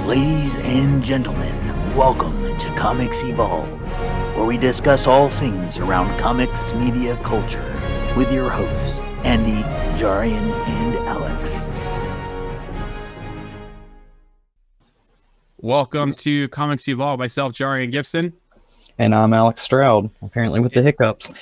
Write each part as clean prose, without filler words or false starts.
Ladies and gentlemen, welcome to Comics Evolve, where we discuss all things around comics media culture with your hosts, Andy, Jarian, and Alex. Welcome to Comics Evolve. Myself, Jarian Gibson. And I'm Alex Stroud, apparently with the hiccups.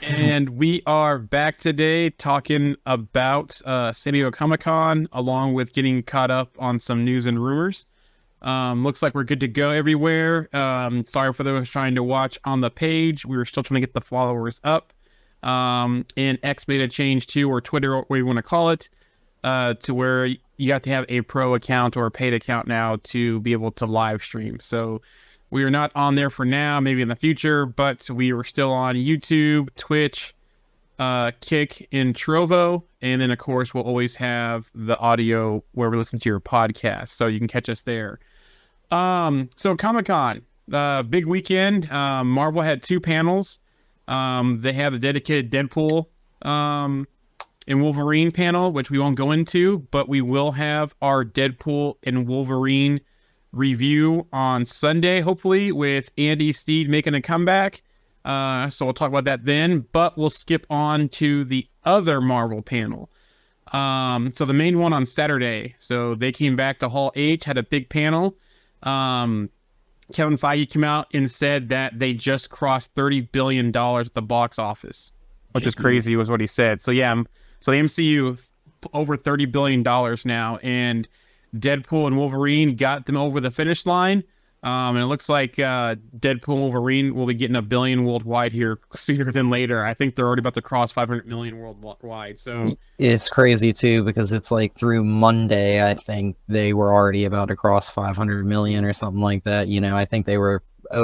And we are back today talking about San Diego Comic-Con, along with getting caught up on some news and rumors. Looks like we're good to go everywhere. Sorry for those trying to watch on the page. We were still trying to get the followers up. And X made a change too, or Twitter, or whatever you want to call it, to where you have to have a pro account or a paid account now to be able to live stream. So we are not on there for now, maybe in the future, but we are still on YouTube, Twitch, Kick, and Trovo. And then, of course, we'll always have the audio where we listen to your podcast, so you can catch us there. So Comic-Con, big weekend. Marvel had two panels. They have a dedicated Deadpool and Wolverine panel, which we won't go into, but we will have our Deadpool and Wolverine review on Sunday, hopefully, with Andy Steed making a comeback. So we'll talk about that then, but we'll skip on to the other Marvel panel. So the main one on Saturday. So they came back to Hall H, had a big panel. Kevin Feige came out and said that they just crossed $30 billion at the box office, which is crazy, was what he said. So yeah, so the MCU over $30 billion now, and Deadpool and Wolverine got them over the finish line. And it looks like Deadpool and Wolverine will be getting $1 billion worldwide here sooner than later. I think they're already about to cross 500 million worldwide. So it's crazy too, because it's like through Monday, I think they were already about to cross 500 million or something like that. You know, I think they were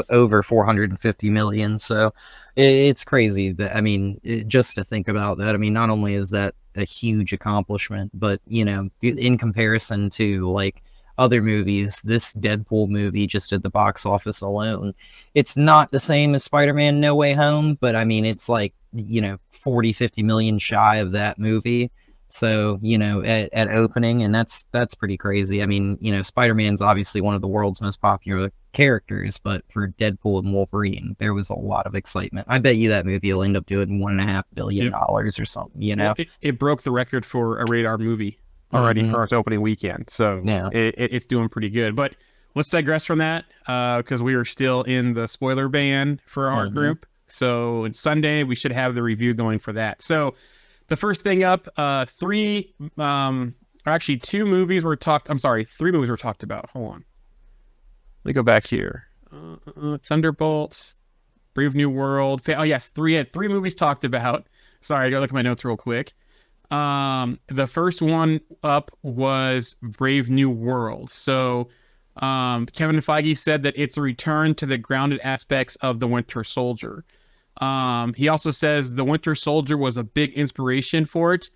over 450 million. So it's crazy that, I mean, just to think about that, I mean, not only is that a huge accomplishment, but, you know, in comparison to like other movies, this Deadpool movie just at the box office alone, it's not the same as Spider-Man No Way Home, but I mean, it's like, you know, 40-50 million shy of that movie. So, you know, at opening, and that's pretty crazy. I mean, you know, Spider-Man's obviously one of the world's most popular characters, but for Deadpool and Wolverine, there was a lot of excitement. I bet you that movie will end up doing $1.5 billion or something, you know? It broke the record for a rated R movie already for its opening weekend. So yeah, it's doing pretty good. But let's digress from that, because we are still in the spoiler ban for our group. So on Sunday, we should have the review going for that. So the first thing up, three movies were talked about. Hold on. Let me go back here. Thunderbolts, Brave New World. Three movies talked about. Sorry, I gotta look at my notes real quick. The first one up was Brave New World. So Kevin Feige said that it's a return to the grounded aspects of the Winter Soldier. He also says the Winter Soldier was a big inspiration for it.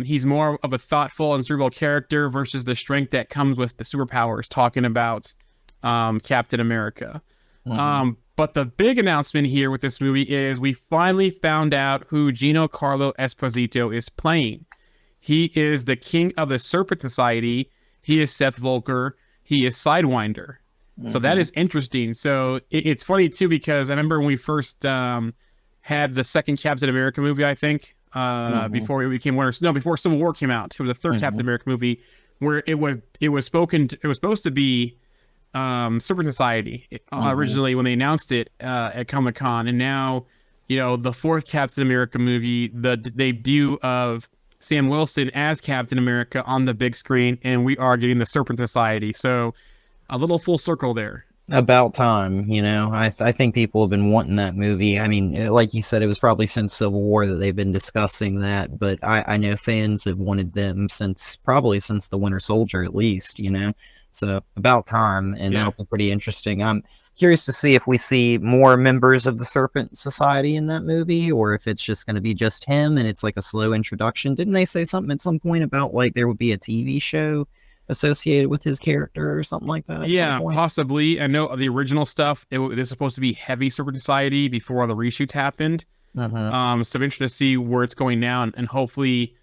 He's more of a thoughtful and cerebral character versus the strength that comes with the superpowers, talking about Captain America. But the big announcement here with this movie is we finally found out who Giancarlo Esposito is playing. He is the king of the Serpent Society. He is Seth Volker. He is Sidewinder. So that is interesting. So it's funny too, because I remember when we first had the second Captain America movie, I think, before it became before Civil War came out. It was the third Captain America movie where it was supposed to be Serpent Society originally when they announced it at Comic-Con, and now, you know, the fourth Captain America movie, the debut of Sam Wilson as Captain America on the big screen, and we are getting the Serpent Society. So a little full circle there. About time, you know. I think people have been wanting that movie. I mean, like you said, it was probably since Civil War that they've been discussing that, but I know fans have wanted them since the Winter Soldier, at least, you know. So about time, and that'll be pretty interesting. I'm curious to see if we see more members of the Serpent Society in that movie, or if it's just going to be just him and it's like a slow introduction. Didn't they say something at some point about like there would be a TV show associated with his character or something like that? Yeah, possibly. I know the original stuff, it was supposed to be heavy Serpent Society before all the reshoots happened. So I'm interested to see where it's going now, and hopefully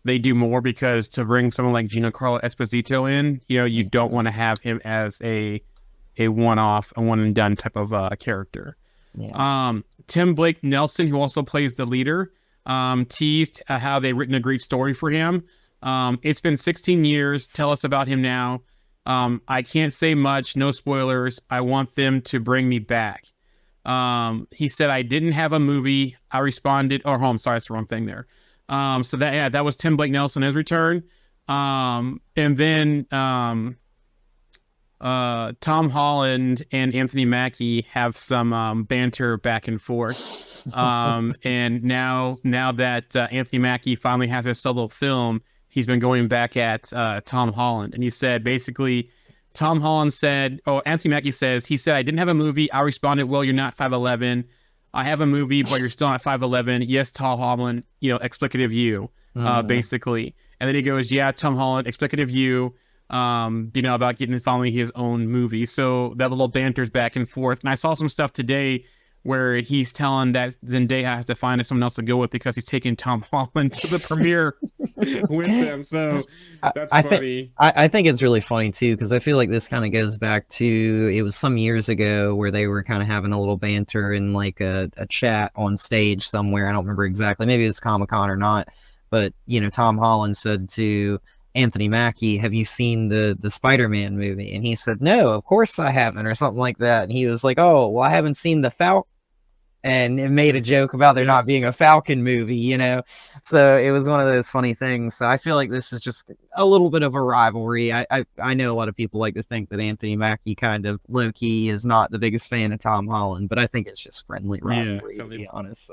they do more, because to bring someone like Giancarlo Esposito in, you know, you don't want to have him as a one-off, a one-and-done type of character. Yeah. Tim Blake Nelson, who also plays the leader, teased how they've written a great story for him. It's been 16 years. Tell us about him now. I can't say much. No spoilers. I want them to bring me back. He said, I didn't have a movie. I responded, I'm sorry, that's the wrong thing there. So that was Tim Blake Nelson, his return. And then Tom Holland and Anthony Mackie have some banter back and forth. And now that Anthony Mackie finally has his solo film, he's been going back at Tom Holland. And he said, basically, Tom Holland said, Anthony Mackie says, he said, I didn't have a movie. I responded, well, you're not 5'11". I have a movie, but you're still not 5'11". Yes, Tom Holland, explicative you, basically. And then he goes, yeah, Tom Holland, explicative you, about getting finally his own movie. So that little banter's back and forth. And I saw some stuff today where he's telling that Zendaya has to find someone else to go with because he's taking Tom Holland to the premiere with them. So that's funny. I think it's really funny too, because I feel like this kind of goes back to, it was some years ago where they were kind of having a little banter in like a chat on stage somewhere. I don't remember exactly. Maybe it was Comic-Con or not. But, Tom Holland said to Anthony Mackie, have you seen the Spider-Man movie? And he said, no, of course I haven't, or something like that. And he was like, oh, well, I haven't seen the Falcon. And it made a joke about there not being a Falcon movie, So it was one of those funny things. So I feel like this is just a little bit of a rivalry. I know a lot of people like to think that Anthony Mackie kind of low-key is not the biggest fan of Tom Holland, but I think it's just friendly rivalry, to be honest.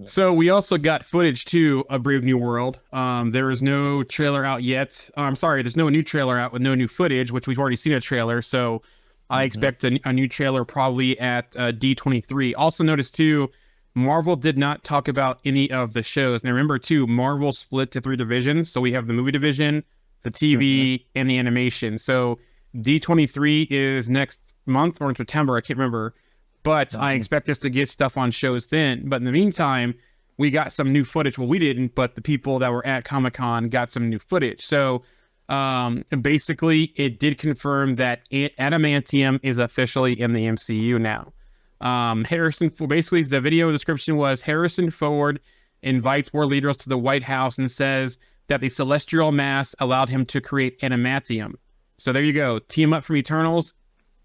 So we also got footage too of Brave New World. There is no trailer out yet. I'm sorry, there's no new trailer out with no new footage, which we've already seen a trailer. So I expect a new trailer probably at D23. Also notice too, Marvel did not talk about any of the shows. Now remember too, Marvel split to 3 divisions. So we have the movie division, the TV, and the animation. So D23 is next month or in September, I can't remember. But I expect us to get stuff on shows then. But in the meantime, we got some new footage. Well, we didn't, but the people that were at Comic-Con got some new footage. So basically, it did confirm that Adamantium is officially in the MCU now. Basically, the video description was Harrison Ford invites world leaders to the White House and says that the celestial mass allowed him to create Adamantium. So there you go. Team up from Eternals.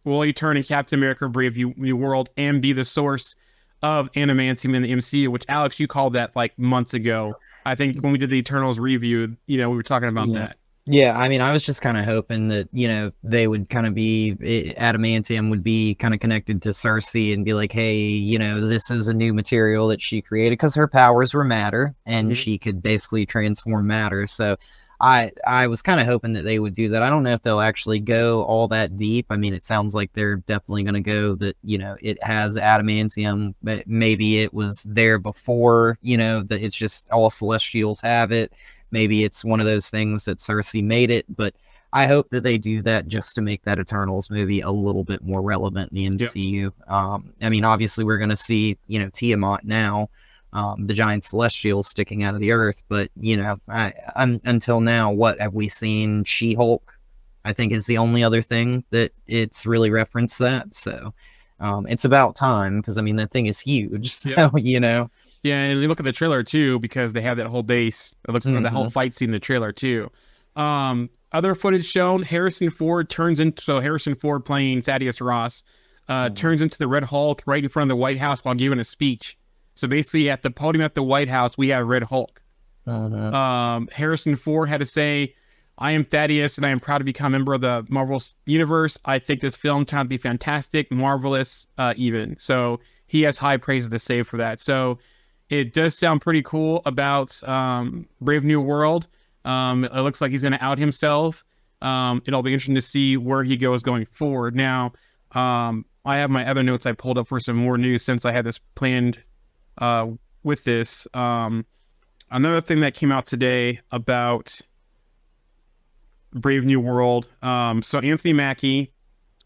Will he turn in Captain America Brave New World and be the source of Adamantium in the MCU, which, Alex, you called that like months ago. I think when we did the Eternals review, we were talking about that. Yeah, I mean, I was just kind of hoping that, they would kind of be, Adamantium would be kind of connected to Cersei and be like, hey, this is a new material that she created, because her powers were matter, and she could basically transform matter. So I was kind of hoping that they would do that. I don't know if they'll actually go all that deep. I mean, it sounds like they're definitely going to go that, it has adamantium, but maybe it was there before, that it's just all Celestials have it. Maybe it's one of those things that Cersei made it, but I hope that they do that just to make that Eternals movie a little bit more relevant in the MCU. Yep. I mean, obviously we're going to see, Tiamat now. The giant celestial sticking out of the earth, but I'm until now, what have we seen? She-Hulk, I think, is the only other thing that it's really referenced that. So it's about time, because I mean that thing is huge. So Yeah, and you look at the trailer too, because they have that whole base. It looks like the whole fight scene in the trailer too. Other footage shown: Harrison Ford playing Thaddeus Ross, turns into the Red Hulk right in front of the White House while giving a speech. So basically, at the podium at the White House, we have Red Hulk. Harrison Ford had to say, I am Thaddeus, and I am proud to become a member of the Marvel Universe. I think this film turned out to be fantastic, marvelous, even. So he has high praises to say for that. So it does sound pretty cool about Brave New World. It looks like he's going to out himself. It'll be interesting to see where he goes going forward. Now, I have my other notes I pulled up for some more news since I had this planned with this. Another thing that came out today about Brave New World. So Anthony Mackie,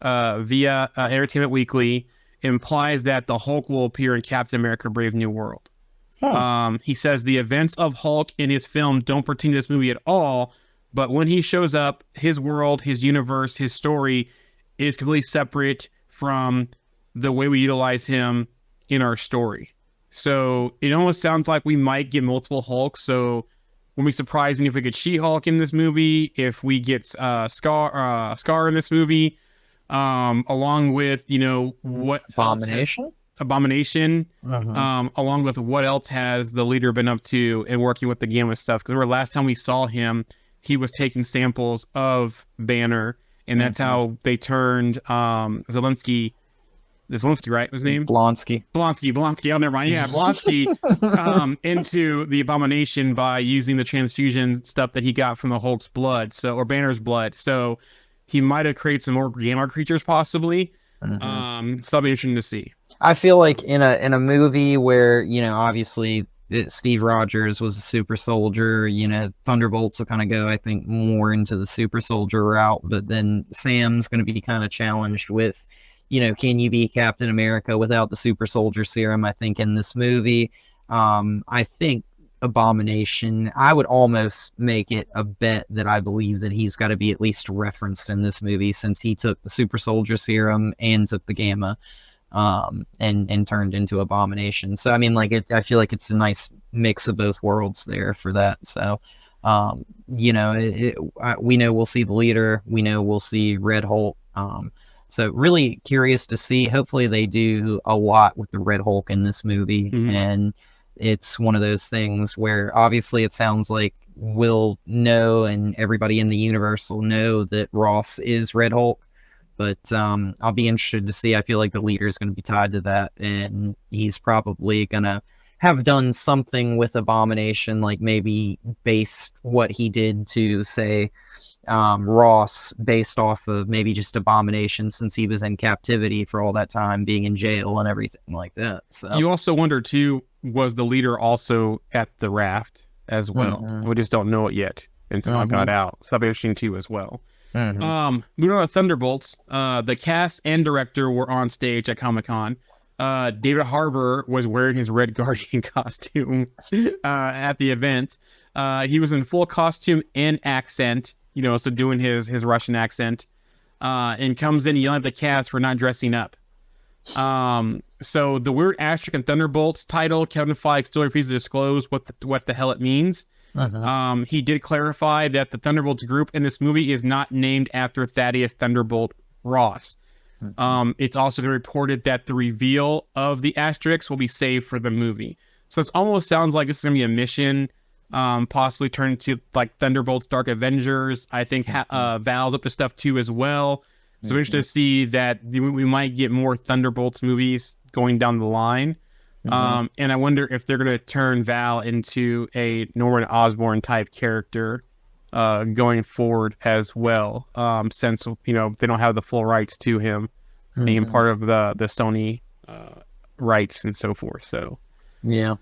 via Entertainment Weekly, implies that the Hulk will appear in Captain America Brave New World. He says the events of Hulk in his film don't pertain to this movie at all, but when he shows up, his world, his universe, his story is completely separate from the way we utilize him in our story. So it almost sounds like we might get multiple Hulks. So wouldn't be surprising if we get She-Hulk in this movie, if we get Scar in this movie, along with, what Abomination, along with what else has the leader been up to and working with the Gamma stuff. Because remember, last time we saw him, he was taking samples of Banner, and that's how they turned Zelensky, right? Was his name? Blonsky. Oh, never mind. Yeah, Blonsky into the Abomination by using the transfusion stuff that he got from the Hulk's blood, or Banner's blood. So he might have created some more Gamma creatures, possibly. So that'll be interesting to see. I feel like in a movie where, obviously Steve Rogers was a super soldier, Thunderbolts will kind of go, I think, more into the super soldier route, but then Sam's going to be kind of challenged with, can you be Captain America without the super soldier serum? I think in this movie, I think Abomination, I would almost make it a bet that I believe that he's got to be at least referenced in this movie, since he took the super soldier serum and took the Gamma. And turned into Abomination. So I mean, I feel like it's a nice mix of both worlds there for that. So, we know we'll see the leader. We know we'll see Red Hulk. So really curious to see. Hopefully they do a lot with the Red Hulk in this movie, and it's one of those things where obviously it sounds like we'll know, and everybody in the universe will know that Ross is Red Hulk. But I'll be interested to see. I feel like the leader is going to be tied to that, and he's probably going to have done something with Abomination, like maybe based what he did to, say, Ross, based off of maybe just Abomination, since he was in captivity for all that time, being in jail and everything like that. So you also wonder, too, was the leader also at the raft as well? We just don't know it yet until I got out. So that'll be interesting, too, as well. Moving on to Thunderbolts, the cast and director were on stage at Comic-Con. David Harbour was wearing his Red Guardian costume at the event. He was in full costume and accent, so doing his Russian accent, and comes in yelling at the cast for not dressing up. So the Weird Asterisk and Thunderbolts title, Kevin Feige still refuses to disclose what the hell it means. He did clarify that the Thunderbolts group in this movie is not named after Thaddeus Thunderbolt Ross. It's also been reported that the reveal of the asterisks will be saved for the movie. So it almost sounds like this is going to be a mission, possibly turn into like Thunderbolts Dark Avengers. I think Val's up to stuff too as well. So interested to see that we might get more Thunderbolts movies going down the line. And I wonder if they're going to turn Val into a Norman Osborn type character going forward as well, since they don't have the full rights to him being part of the Sony rights and so forth. So yeah,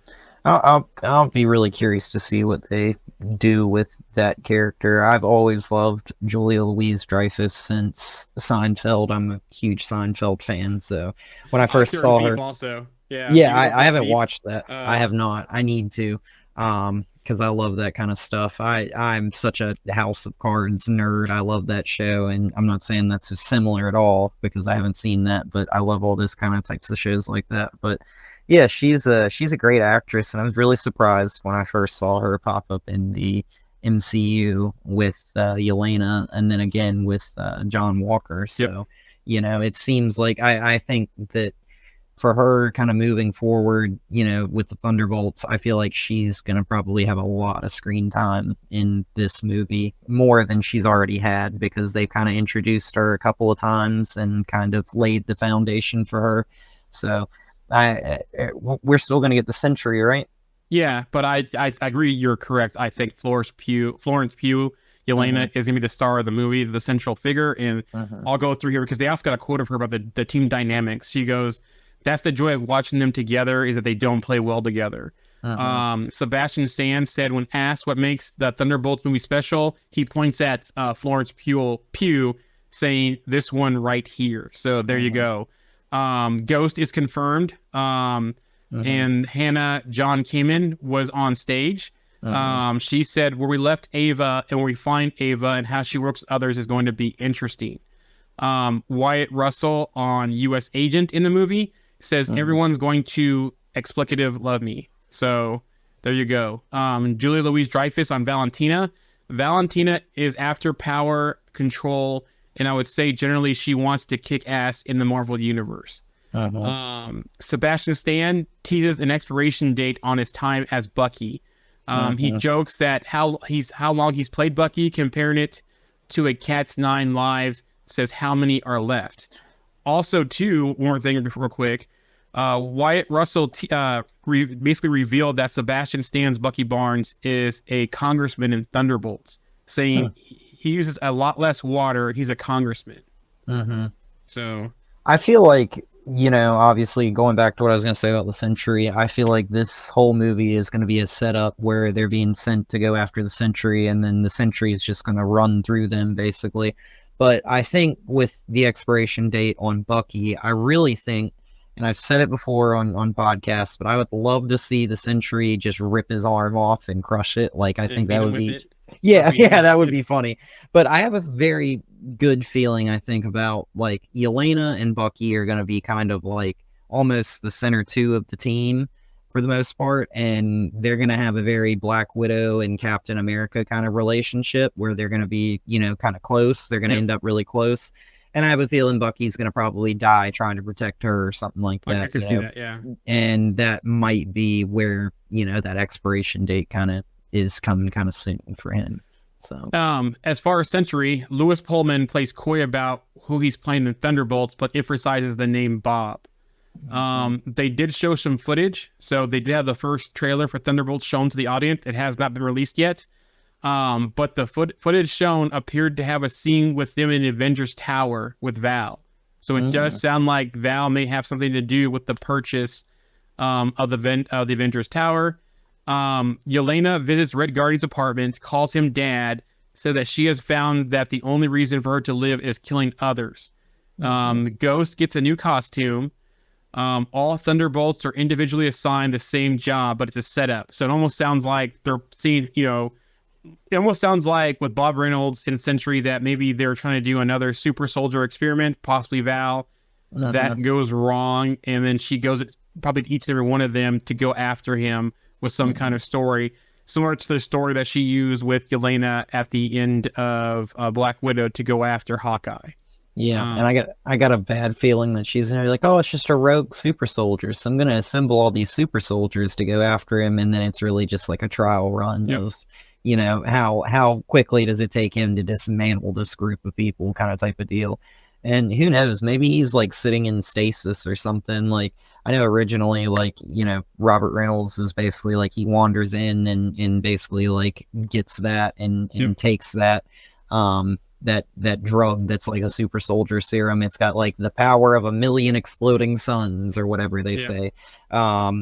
I'll be really curious to see what they do with that character. I've always loved Julia Louis-Dreyfus since Seinfeld. I'm a huge Seinfeld fan, so when I first saw her, also. Yeah, I haven't watched that. I have not. I need to, because I love that kind of stuff. I'm such a House of Cards nerd. I love that show, and I'm not saying that's similar at all because I haven't seen that, but I love all those kind of types of shows like that. But yeah, she's a great actress, and I was really surprised when I first saw her pop up in the MCU with Yelena, and then again with John Walker. So, it seems like I think that for her kind of moving forward, with the Thunderbolts, I feel like she's going to probably have a lot of screen time in this movie, more than she's already had, because they kind of introduced her a couple of times and kind of laid the foundation for her. So we're still going to get the Sentry, right? Yeah, but I agree. You're correct. I think Florence Pugh, Yelena is going to be the star of the movie, the central figure. And I'll go through here because they also got a quote of her about the team dynamics. She goes, "That's the joy of watching them together, is that they don't play well together." Sebastian Stan said when asked what makes the Thunderbolts movie special, he points at Florence Pugh saying, "This one right here." So there you go. Ghost is confirmed. and Hannah John Kamen was on stage. She said, where we left Ava and where we find Ava and how she works with others is going to be interesting. Wyatt Russell on U.S. Agent in the movie says everyone's going to explicative love me. So there you go. Julia Louis-Dreyfus on Valentina. Valentina is after power, control, and I would say generally she wants to kick ass in the Marvel universe. Sebastian Stan teases an expiration date on his time as Bucky. He jokes that how long he's played Bucky, comparing it to a cat's 9 lives, says how many are left. Also, too, one more thing real quick. Wyatt Russell basically revealed that Sebastian Stan's Bucky Barnes is a congressman in Thunderbolts, saying he uses a lot less water. He's a congressman. So I feel like, obviously going back to what I was going to say about the Sentry, I feel like this whole movie is going to be a setup where they're being sent to go after the Sentry, and then the Sentry is just going to run through them, basically. But I think with the expiration date on Bucky, I really think, and I've said it before on podcasts, but I would love to see the Sentry just rip his arm off and crush it. Like, I think that would be... Yeah, that would be funny. But I have a very good feeling, I think, about, like, Yelena and Bucky are going to be kind of, like, almost the center two of the team for the most part, and they're going to have a very Black Widow and Captain America kind of relationship where they're going to be, kind of close. They're going to end up really close. And I have a feeling Bucky's going to probably die trying to protect her or something like that. I can see that, yeah. And that might be where, that expiration date kind of is coming kind of soon for him. So, as far as Sentry, Lewis Pullman plays coy about who he's playing in Thunderbolts, but emphasizes the name Bob. They did show some footage, so they did have the first trailer for Thunderbolts shown to the audience. It has not been released yet, but the footage shown appeared to have a scene with them in Avengers Tower with Val. So it does sound like Val may have something to do with the purchase of the Avengers Tower. Yelena visits Red Guardian's apartment, calls him dad, so that she has found that the only reason for her to live is killing others. Ghost gets a new costume. All Thunderbolts are individually assigned the same job, but it's a setup. So it almost sounds like they're seeing, it almost sounds like with Bob Reynolds in Sentry that maybe they're trying to do another super soldier experiment, possibly Val. That goes wrong, and then she goes probably to each and every one of them to go after him with some kind of story, similar to the story that she used with Yelena at the end of Black Widow to go after Hawkeye. Yeah, and I got a bad feeling that she's gonna be like, oh, it's just a rogue super soldier, so I'm gonna assemble all these super soldiers to go after him, and then it's really just like a trial run. Yep. How quickly does it take him to dismantle this group of people, kind of type of deal. And who knows, maybe he's like sitting in stasis or something. Like, I know originally, like, Robert Reynolds is basically like he wanders in and basically like gets that and takes that that drug that's like a super soldier serum. It's got like the power of 1,000,000 exploding suns or whatever they say. I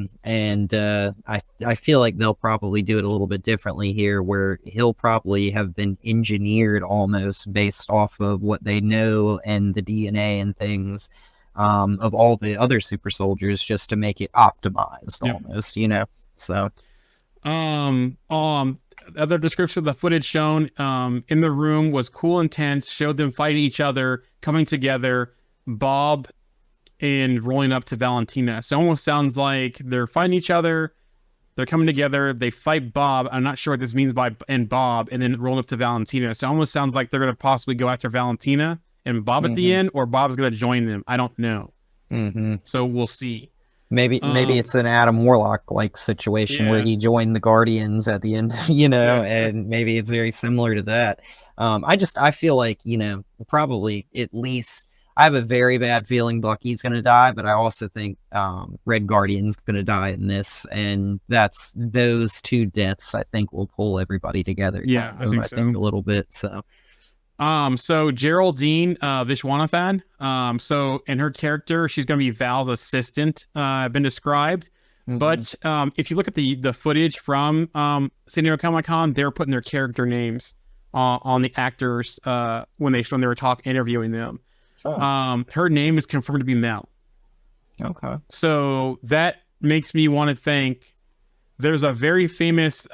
feel like they'll probably do it a little bit differently here, where he'll probably have been engineered almost based off of what they know and the DNA and things of all the other super soldiers, just to make it optimized almost, so other description of the footage shown in the room was cool, intense, showed them fighting each other, coming together, Bob and rolling up to Valentina. So it almost sounds like they're fighting each other, they're coming together, they fight Bob. I'm not sure what this means by and Bob, and then rolling up to Valentina. So it almost sounds like they're going to possibly go after Valentina and Bob at the end, or Bob's going to join them. I don't know. So we'll see. Maybe it's an Adam Warlock like situation where he joined the Guardians at the end, and maybe it's very similar to that. I feel like, probably at least I have a very bad feeling Bucky's going to die, but I also think Red Guardian's going to die in this, and those two deaths I think will pull everybody together. Yeah, I think a little bit. So. So Geraldine Viswanathan, so in her character, she's going to be Val's assistant, been described. But if you look at the footage from San Diego Comic-Con, they're putting their character names on the actors when they were interviewing them. Her name is confirmed to be Mel. Okay. So that makes me want to think there's a very famous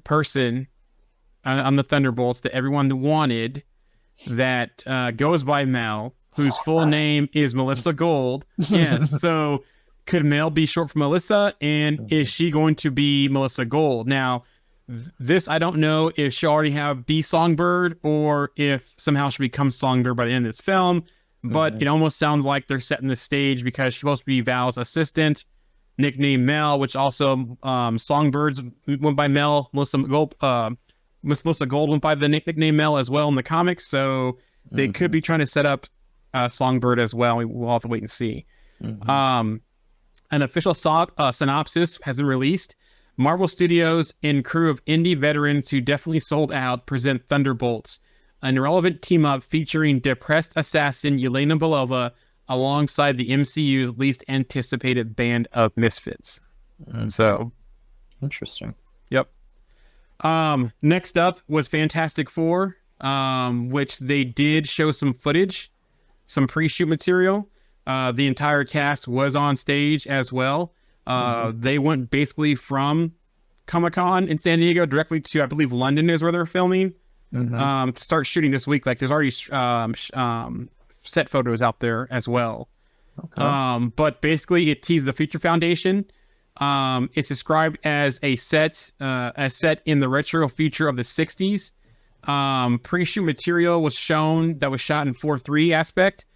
person on the Thunderbolts that everyone wanted that goes by Mel, whose full name is Melissa Gold. Yes. So could Mel be short for Melissa? And is she going to be Melissa Gold? Now, this, I don't know if she'll already be Songbird or if somehow she becomes Songbird by the end of this film. But it almost sounds like they're setting the stage because she's supposed to be Val's assistant, nicknamed Mel, which also Songbirds went by Mel. Melissa Gold went by the nickname Mel as well in the comics. So they could be trying to set up Songbird as well. We'll have to wait and see. An official synopsis has been released. Marvel Studios and crew of indie veterans who definitely sold out present Thunderbolts, an irrelevant team-up featuring depressed assassin Yelena Belova alongside the MCU's least anticipated band of misfits. So, interesting. Yep. Next up was Fantastic Four, which they did show some footage, some pre-shoot material. The entire cast was on stage as well. They went basically from Comic-Con in San Diego directly to, I believe, London is where they're filming. To start shooting this week. Like there's already set photos out there as well. Okay. But basically it teased the Future Foundation. It's described as a set in the retro future of the 60s. Pre-shoot material was shown that was shot in 4:3 aspect.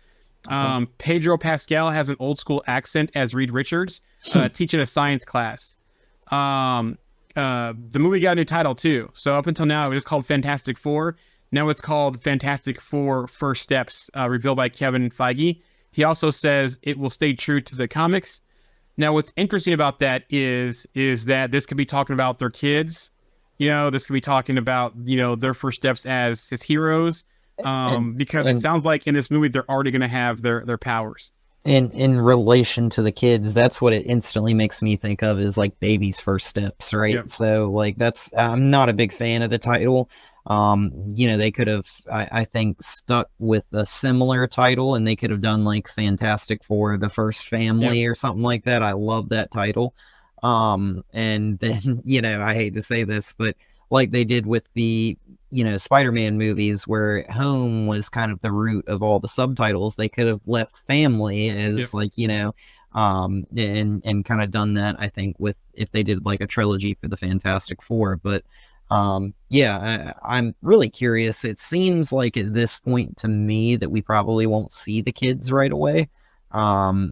Pedro Pascal has an old school accent as Reed Richards, teaching a science class. The movie got a new title too. So up until now, it was called Fantastic Four. Now it's called Fantastic Four First Steps, revealed by Kevin Feige. He also says it will stay true to the comics. Now, what's interesting about that is that this could be talking about their kids. This could be talking about, their first steps as heroes. Because it sounds like in this movie, they're already going to have their powers. In relation to the kids, that's what it instantly makes me think of is like baby's first steps, right? Yep. So like I'm not a big fan of the title. They could have, I think, stuck with a similar title and they could have done like Fantastic Four, the First Family or something like that. I love that title. And then, I hate to say this, but like they did with the, Spider-Man movies where home was kind of the root of all the subtitles, they could have left family as and kind of done that, I think, with if they did like a trilogy for the Fantastic Four. But I'm really curious. It seems like at this point to me that we probably won't see the kids right away. But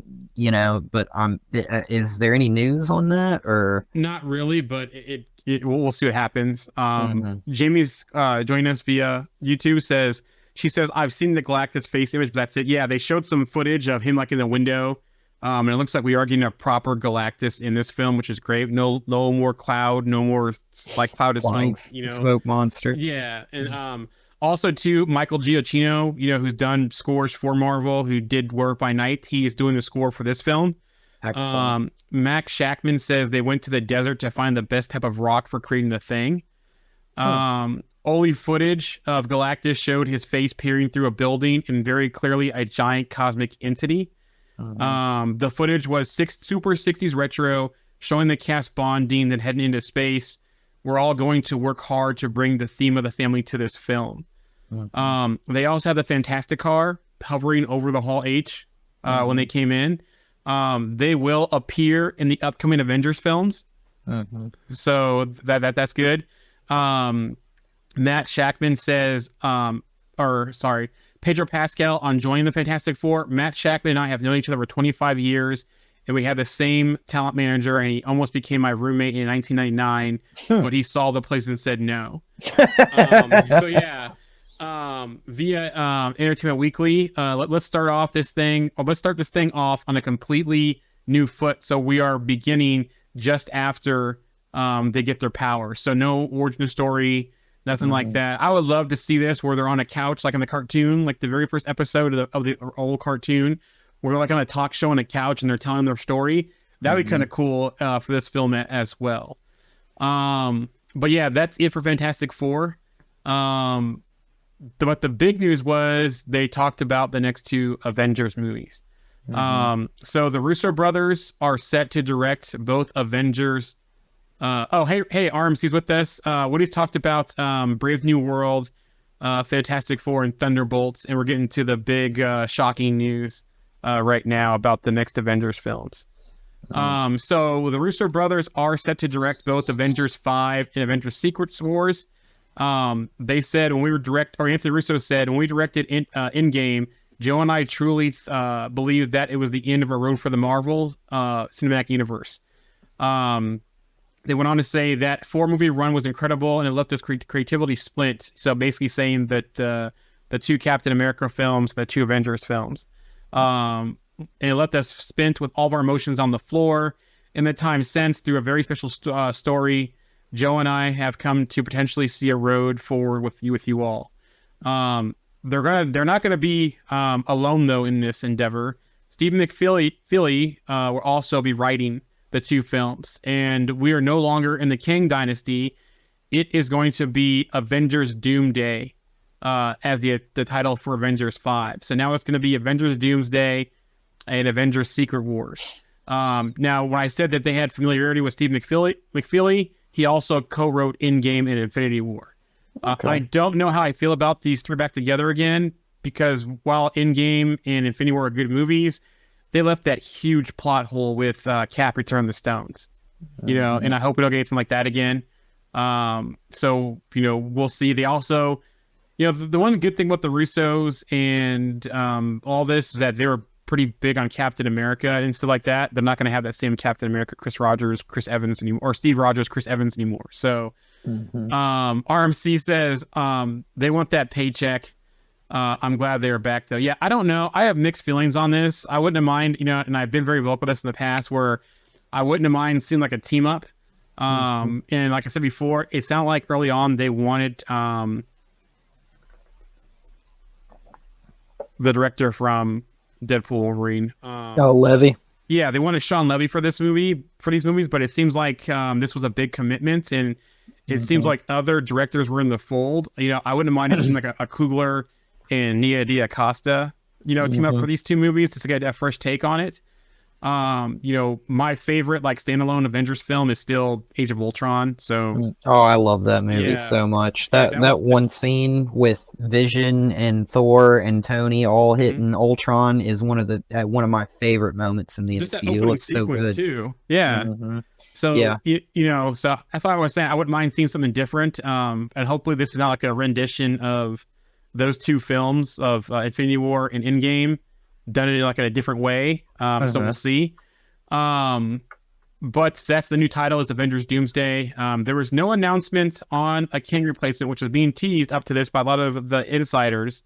is there any news on that or not really? But we'll see what happens. Jamie's joining us via YouTube. She says I've seen the Galactus face image, but that's it. Yeah, they showed some footage of him like in the window, and it looks like we are getting a proper Galactus in this film, which is great. No more Cloud, no more like Cloud is smoke, smoke monster. Yeah, and also too, Michael Giacchino, who's done scores for Marvel, who did Work by Night. He is doing the score for this film. Excellent. Max Shackman says they went to the desert to find the best type of rock for creating the Thing. Only footage of Galactus showed his face peering through a building and very clearly a giant cosmic entity. The footage was super 60s retro, showing the cast bonding, then heading into space. We're all going to work hard to bring the theme of the family to this film. They also had the Fantastic Car hovering over the Hall H when they came in. They will appear in the upcoming Avengers films. So that's good. Matt Shackman says, Pedro Pascal on joining the Fantastic Four. Matt Shackman and I have known each other for 25 years, and we had the same talent manager, and he almost became my roommate in 1999, but he saw the place and said no. Via Entertainment Weekly, let's start this thing off on a completely new foot. So we are beginning just after they get their power. So no origin story, nothing like that. I would love to see this where they're on a couch, like in the cartoon, like the very first episode of the old cartoon, where they're like on a talk show on a couch and they're telling their story. That would be kind of cool for this film as well. But yeah, that's it for Fantastic Four. But the big news was they talked about the next two Avengers movies. So the Russo brothers are set to direct both Avengers. Hey, RMC's with us. Woody's talked about Brave New World, Fantastic Four, and Thunderbolts, and we're getting to the big shocking news right now about the next Avengers films. So the Russo brothers are set to direct both Avengers 5 and Avengers Secret Wars. They said when we were Anthony Russo said when we directed Endgame, Joe and I truly believed that it was the end of a road for the Marvel cinematic universe. They went on to say that 4-movie run was incredible and it left us creativity split. So basically saying that the 2 Captain America films, the 2 Avengers films, and it left us spent with all of our emotions on the floor. In the time since, through a very special story, Joe and I have come to potentially see a road forward with you all. They're not gonna be alone though in this endeavor. Stephen McFeely will also be writing the 2 films, and we are no longer in the Kang Dynasty. It is going to be Avengers Doomsday as the title for Avengers 5. So now it's going to be Avengers Doomsday and Avengers Secret Wars. Now, when I said that they had familiarity with Steve McFeely, he also co-wrote Endgame and Infinity War. I don't know how I feel about these 3 back together again, because while Endgame and Infinity War are good movies, they left that huge plot hole with Cap Return the Stones, and I hope we don't get anything like that again. So, we'll see. They also, the one good thing about the Russos and all this is that they were pretty big on Captain America and stuff like that. They're not going to have that same Captain America, Chris Rogers, Chris Evans anymore, or Steve Rogers, Chris Evans anymore. So RMC says they want that paycheck. I'm glad they are back though. Yeah, I don't know. I have mixed feelings on this. I wouldn't have mind, and I've been very vocal with this in the past, where I wouldn't have mind seeing like a team up. And like I said before, it sounded like early on they wanted the director from Deadpool Wolverine. Levy. Yeah, they wanted Sean Levy for these movies, but it seems like this was a big commitment, and it seems like other directors were in the fold. I wouldn't mind having like a Coogler and Nia D'Acosta, team up for these 2 movies just to get a fresh take on it. My favorite like standalone Avengers film is still Age of Ultron. So I love that movie so much. That one scene with Vision and Thor and Tony all hitting Ultron is one of my favorite moments in the just MCU. that opening sequence so too. Yeah. So so that's why I was saying I wouldn't mind seeing something different. And hopefully this is not like a rendition of those 2 films of Infinity War and Endgame, done it like in a different way. So we'll see. But that's the new title, is Avengers Doomsday. There was no announcement on a Kang replacement, which was being teased up to this by a lot of the insiders.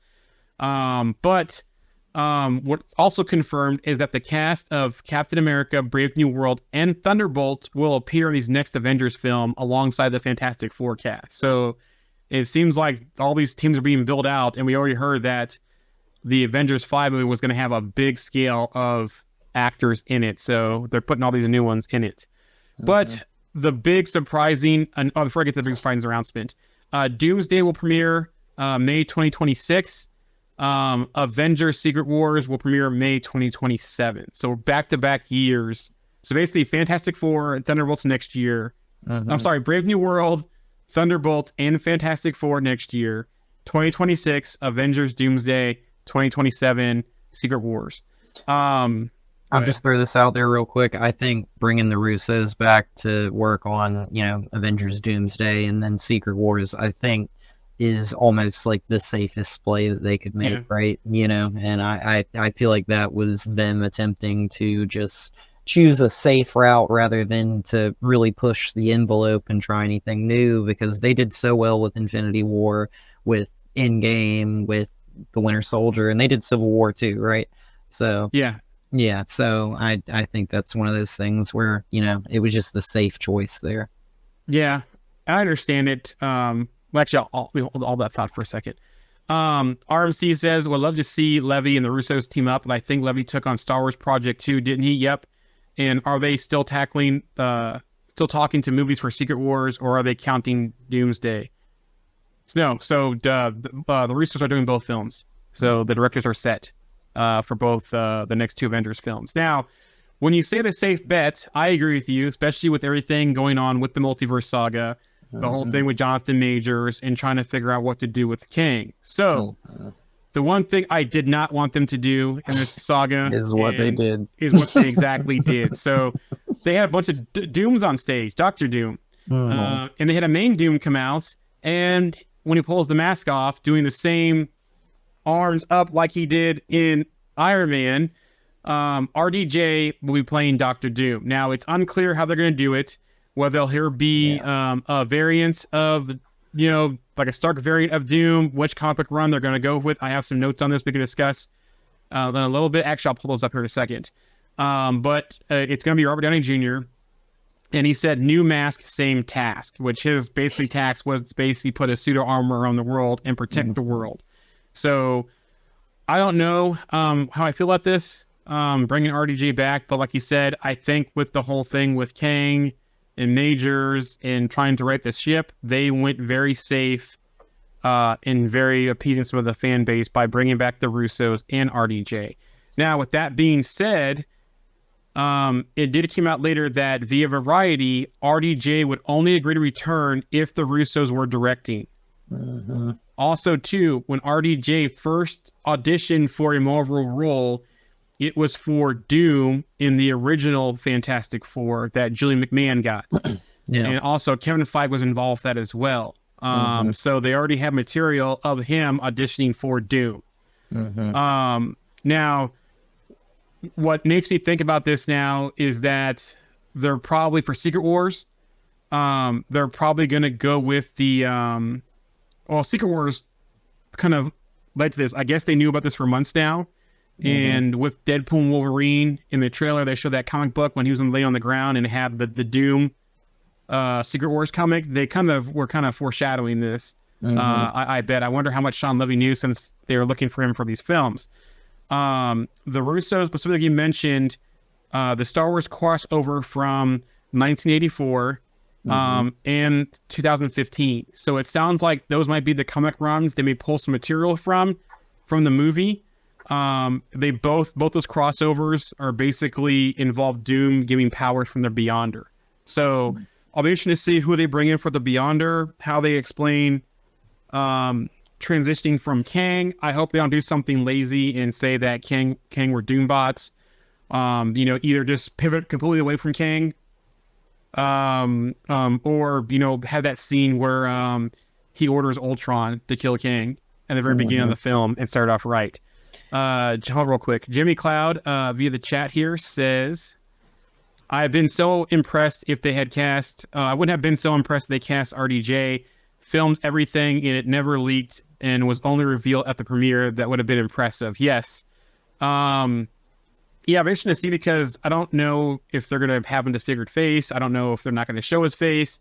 But what's also confirmed is that the cast of Captain America, Brave New World, and Thunderbolts will appear in these next Avengers film alongside the Fantastic Four cast. So it seems like all these teams are being built out, and we already heard that the Avengers 5 movie was going to have a big scale of actors in it. So they're putting all these new ones in it. But the big surprising, before I get to the big surprising announcement, Doomsday will premiere May 2026. Avengers Secret Wars will premiere May 2027. So back-to-back years. So basically Fantastic Four and Thunderbolts next year. I'm sorry, Brave New World, Thunderbolts, and Fantastic Four next year. 2026, Avengers Doomsday. 2027, Secret Wars. I'll just throw this out there real quick. I think bringing the Russos back to work on, Avengers Doomsday and then Secret Wars, I think is almost like the safest play that they could make, right? And I feel like that was them attempting to just choose a safe route rather than to really push the envelope and try anything new, because they did so well with Infinity War, with Endgame, with the Winter Soldier, and they did Civil War too, right? So so I think that's one of those things where it was just the safe choice there. I understand it. Well, actually, I'll hold all that thought for a second. RMC says, would love to see Levy and the Russos team up, and I think Levy took on Star Wars Project 2, didn't he? Yep. And are they still talking to movies for Secret Wars, or are they counting Doomsday? No, so the Russos are doing both films, so the directors are set. for both the next two Avengers films. Now, when you say the safe bet, I agree with you, especially with everything going on with the multiverse saga, the whole thing with Jonathan Majors, and trying to figure out what to do with Kang. So, the one thing I did not want them to do in this saga is what they did. Is what they exactly did. So, they had a bunch of Dooms on stage, Doctor Doom, and they had a main Doom come out, and when he pulls the mask off, doing the same arms up like he did in Iron Man, RDJ will be playing Doctor Doom. Now, it's unclear how they're going to do it, whether he'll be a variant of, like a Stark variant of Doom, which comic book run they're going to go with. I have some notes on this we can discuss in a little bit. Actually, I'll pull those up here in a second. But it's going to be Robert Downey Jr., and he said, new mask, same task, which his basically task was basically put a pseudo armor around the world and protect the world. So I don't know how I feel about this, bringing RDJ back. But like you said, I think with the whole thing with Kang and Majors and trying to right the ship, they went very safe and very appeasing some of the fan base by bringing back the Russos and RDJ. Now, with that being said, it did come out later that via Variety, RDJ would only agree to return if the Russos were directing. Also, too, when RDJ first auditioned for a Marvel role, it was for Doom in the original Fantastic Four that Julie McMahon got. And also Kevin Feige was involved with that as well. So they already have material of him auditioning for Doom. Now, what makes me think about this now is that they're probably, for Secret Wars, they're probably going to go with the... Secret Wars kind of led to this. I guess they knew about this for months now. And with Deadpool and Wolverine in the trailer, they showed that comic book when he was laying on the ground and had the Doom Secret Wars comic. They were foreshadowing this. I bet. I wonder how much Sean Levy knew since they were looking for him for these films. The Russos specifically mentioned the Star Wars crossover from 1984 and 2015. So it sounds like those might be the comic runs they may pull some material from the movie. They both those crossovers are basically involve Doom giving powers from the Beyonder. So I'll be interested to see who they bring in for the Beyonder, how they explain transitioning from Kang. I hope they don't do something lazy and say that Kang were Doom bots. Either just pivot completely away from Kang, or have that scene where he orders Ultron to kill Kang at the very beginning of the film and start off right. Hold real quick. Jimmy Cloud via the chat here says, I've been so impressed if they had cast, I wouldn't have been so impressed if they cast RDJ, filmed everything and it never leaked and was only revealed at the premiere. That would have been impressive. Yes. I'm interested to see, because I don't know if they're going to have a disfigured face. I don't know if they're not going to show his face.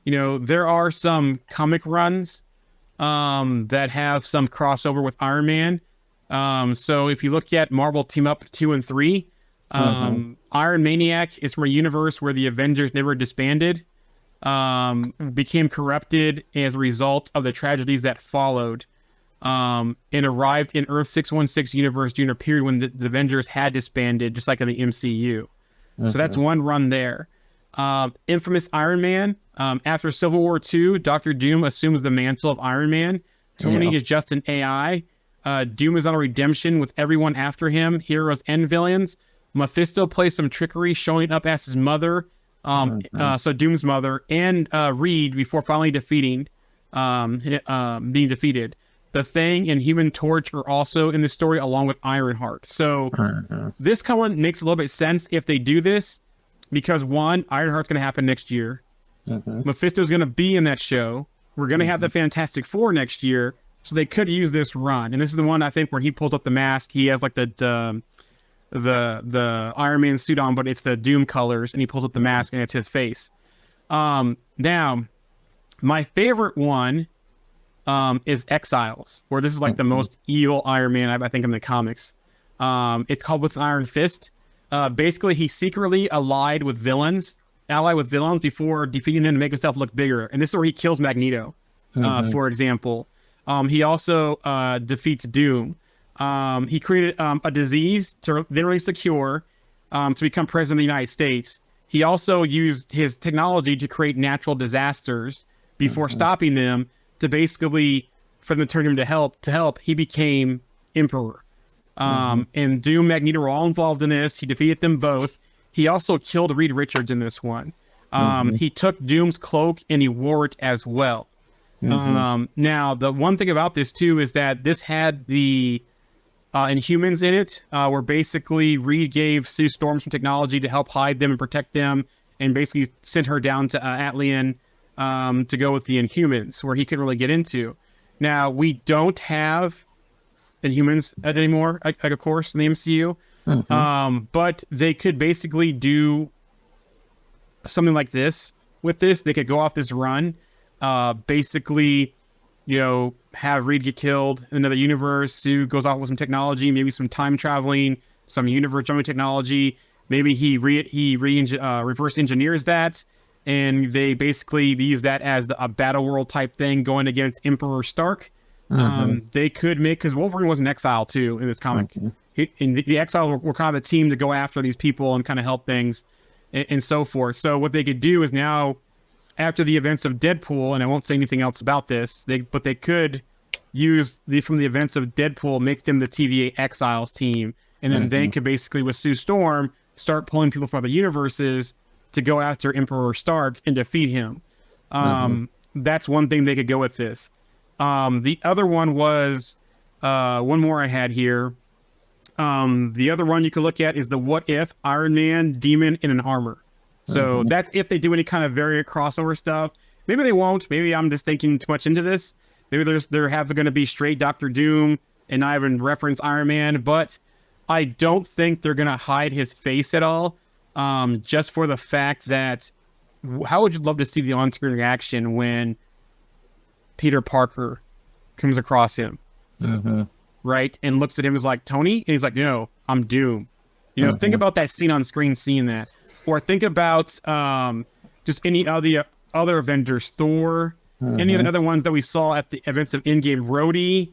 There are some comic runs that have some crossover with Iron Man. So if you look at Marvel Team Up 2 and 3, Iron Maniac is from a universe where the Avengers never disbanded, became corrupted as a result of the tragedies that followed, and arrived in Earth 616 universe during a period when the Avengers had disbanded, just like in the MCU. So that's one run there. Infamous Iron Man. After Civil War II, Dr. Doom assumes the mantle of Iron Man. Tony is just an AI. Doom is on a redemption with everyone after him, heroes and villains. Mephisto plays some trickery, showing up as his mother, so Doom's mother, and Reed before finally being defeated. The Thing and Human Torch are also in the story, along with Ironheart. So this kind of makes a little bit sense if they do this, because one, Ironheart's going to happen next year. Mephisto's going to be in that show. We're going to have the Fantastic Four next year, so they could use this run. And this is the one I think where he pulls up the mask. He has like the Iron Man suit on, but it's the Doom colors, and he pulls up the mask and it's his face. Now, my favorite one is Exiles, where this is like the most evil Iron Man I think in the comics. It's called With an Iron Fist. Basically, he secretly allied with villains before defeating them to make himself look bigger. And this is where he kills Magneto, for example. He also defeats Doom. He created a disease to then release a cure to become president of the United States. He also used his technology to create natural disasters before stopping them to basically, for them to turn him to help, he became emperor. And Doom, Magneto were all involved in this. He defeated them both. He also killed Reed Richards in this one. He took Doom's cloak and he wore it as well. Now, the one thing about this too is that this had the Inhumans in it, where basically Reed gave Sue Storm some technology to help hide them and protect them, and basically sent her down to Atlian to go with the Inhumans, where he couldn't really get into. Now, we don't have Inhumans anymore, of course, in the MCU, but they could basically do something like this with this. They could go off this run, basically, have Reed get killed in another universe. Sue goes off with some technology, maybe some time traveling, some universe jumping technology. Maybe he reverse engineers that, and they basically use that as a battle world type thing going against Emperor Stark. They could make, because Wolverine was an exile too in this comic. The exiles were kind of the team to go after these people and kind of help things and so forth. So what they could do is now, after the events of Deadpool, and I won't say anything else about this, but they could use from the events of Deadpool, make them the TVA Exiles team, and then they could basically, with Sue Storm, start pulling people from other universes to go after Emperor Stark and defeat him. That's one thing they could go with this. The other one was one more I had here. The other one you could look at is the What If Iron Man Demon in an Armor. So that's if they do any kind of variant crossover stuff. Maybe they won't. Maybe I'm just thinking too much into this. Maybe they're going to be straight Doctor Doom and not even reference Iron Man. But I don't think they're going to hide his face at all. Just for the fact that, how would you love to see the on-screen reaction when Peter Parker comes across him, right, and looks at him as like, Tony, and he's like, no, I'm Doom. Think about that scene on screen, seeing that, or think about just any other Avengers, Thor, any of the other ones that we saw at the events of Endgame, Rhodey,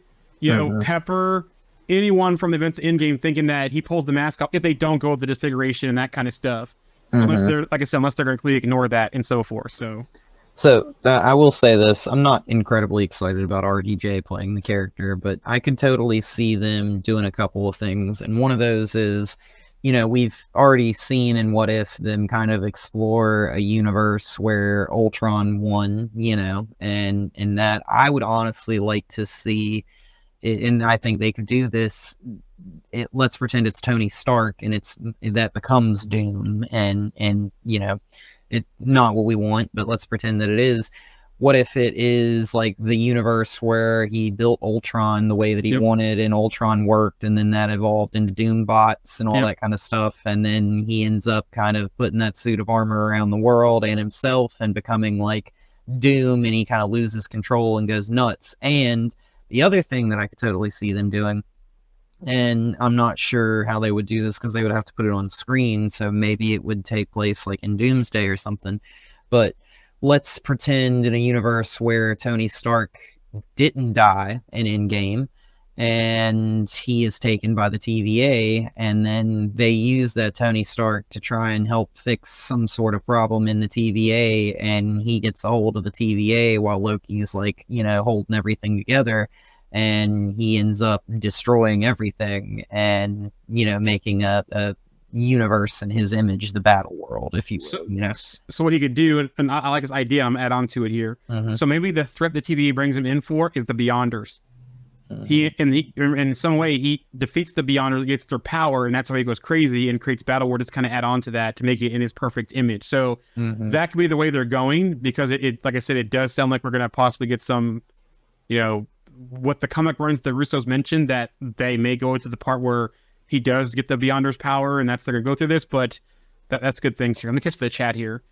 Pepper, anyone from the events of Endgame, thinking that he pulls the mask off if they don't go with the disfiguration and that kind of stuff. Unless they're, like I said, unless they're going to completely ignore that and so forth. So I will say this: I'm not incredibly excited about RDJ playing the character, but I could totally see them doing a couple of things, and one of those is, we've already seen in What If them kind of explore a universe where Ultron won, and that I would honestly like to see, and I think they could do this. Let's pretend it's Tony Stark, and that becomes Doom, and it's not what we want, but let's pretend that it is. What if it is like the universe where he built Ultron the way that he wanted, and Ultron worked, and then that evolved into Doom bots and all that kind of stuff, and then he ends up kind of putting that suit of armor around the world and himself and becoming like Doom, and he kind of loses control and goes nuts. And the other thing that I could totally see them doing, and I'm not sure how they would do this because they would have to put it on screen, so maybe it would take place like in Doomsday or something, but let's pretend in a universe where Tony Stark didn't die in Endgame, and he is taken by the TVA, and then they use that Tony Stark to try and help fix some sort of problem in the TVA, and he gets a hold of the TVA while Loki's like, holding everything together, and he ends up destroying everything and, making a universe in his image, the battle world, if you will. So what he could do, and I like this idea, I'm add on to it here. So maybe the threat the TVA brings him in for is the Beyonders. He in some way he defeats the Beyonders, gets their power, and that's how he goes crazy and creates battle world to kind of add on to that to make it in his perfect image. So that could be the way they're going, because it like I said, it does sound like we're gonna possibly get some, what the comic runs the Russos mentioned, that they may go to the part where he does get the Beyonders power, and they're going to go through this, but that's good things here. Let me catch the chat here.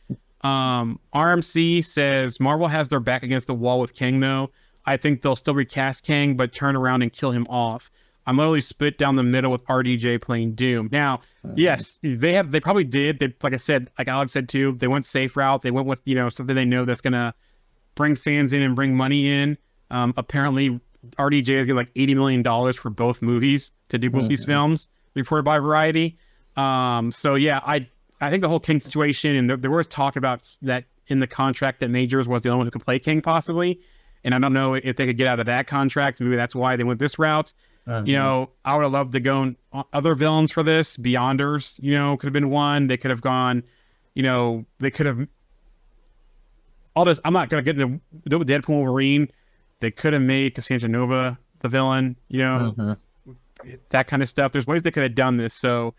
RMC says, Marvel has their back against the wall with Kang, though. I think they'll still recast Kang, but turn around and kill him off. I'm literally split down the middle with RDJ playing Doom. Now, yes, they probably did. They, like I said, like Alex said too, they went safe route. They went with, something they know that's going to bring fans in and bring money in. Apparently, RDJ is getting like $80 million for both movies to do both these films, reported by Variety. So yeah, I think the whole King situation, and there was talk about that in the contract that Majors was the only one who could play King possibly. And I don't know if they could get out of that contract. Maybe that's why they went this route. You know, I would have loved to go other villains for this. Beyonders, you know, could have been one. They could have gone, you know, they could have. All this, I'm not going to get into Deadpool Wolverine. They could have made Cassandra Nova the villain, you know, that kind of stuff. There's ways they could have done this. So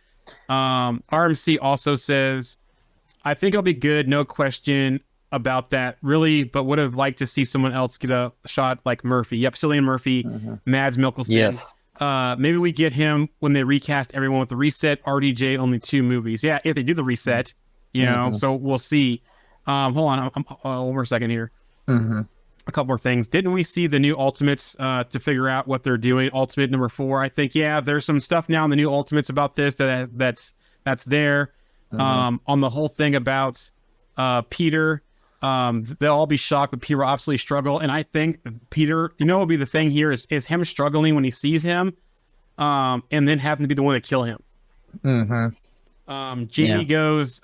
RMC also says, I think it'll be good, no question about that, really, but would have liked to see someone else get a shot like Murphy. Yep, Cillian Murphy, Mads Mikkelsen. Yes. Maybe we get him when they recast everyone with the reset. RDJ, only 2 movies. Yeah, if they do the reset, you know, so we'll see. Hold on, one more second here. A couple more things. Didn't we see the new Ultimates to figure out what they're doing? Ultimate number 4, I think. Yeah, there's some stuff now in the new Ultimates about this that's there. On the whole thing about Peter, they'll all be shocked, but Peter will absolutely struggle. And I think Peter, you know, what will be the thing here is him struggling when he sees him, and then having to be the one to kill him. Jamie goes,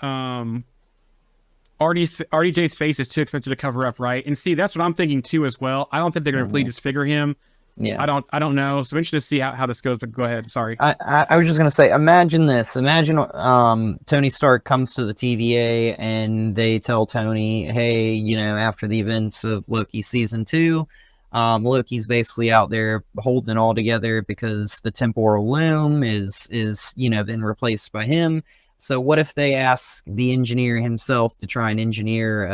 RDJ's face is too expensive to cover up, right? And see, that's what I'm thinking too as well. I don't think they're going to completely disfigure him. Yeah, I don't know. So I'm interested to see how this goes. But go ahead. Sorry. I was just gonna say, imagine this. Imagine Tony Stark comes to the TVA and they tell Tony, hey, you know, after the events of Loki season 2, Loki's basically out there holding it all together because the temporal loom is you know been replaced by him. So what if they ask the engineer himself to try and engineer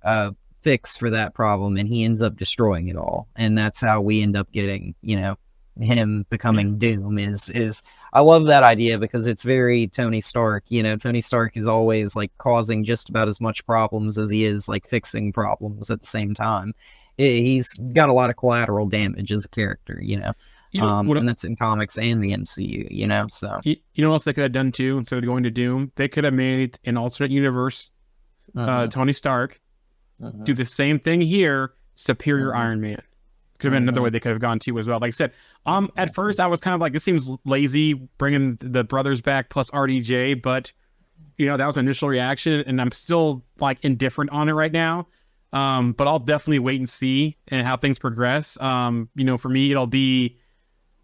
a fix for that problem, and he ends up destroying it all, and that's how we end up getting, you know, him becoming Doom. Is I love that idea because it's very Tony Stark. You know, Tony Stark is always like causing just about as much problems as he is like fixing problems at the same time. He's got a lot of collateral damage as a character, you know. And that's in comics and the MCU, you know. So you know what else they could have done too? Instead of going to Doom, they could have made an alternate universe Tony Stark do the same thing here, superior Iron Man. Could have been another way they could have gone to as well. Like I said, at first I was kind of like, this seems lazy bringing the brothers back plus RDJ, but you know, that was my initial reaction, and I'm still like indifferent on it right now. But I'll definitely wait and see and how things progress. You know, for me, it'll be,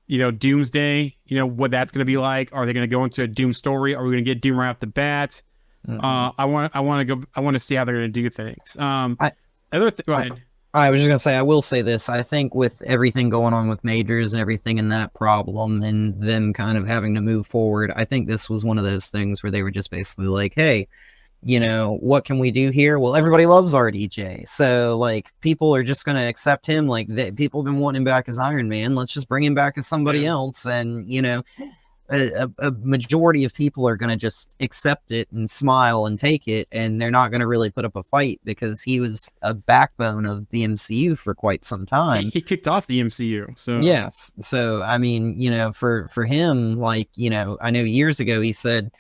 you know, Doomsday, you know, what that's going to be like. Are they going to go into a Doom story? Are we going to get Doom right off the bat? I want to see how they're going to do things. Go ahead. I was just going to say, I will say this. I think with everything going on with Majors and everything in that problem and them kind of having to move forward, I think this was one of those things where they were just basically like, hey, you know, what can we do here? Well, everybody loves RDJ. So, like, people are just going to accept him. Like, people have been wanting him back as Iron Man. Let's just bring him back as somebody else. And, you know, a majority of people are going to just accept it and smile and take it. And they're not going to really put up a fight because he was a backbone of the MCU for quite some time. He kicked off the MCU. So, yes. So, I mean, you know, for him, like, you know, I know years ago he said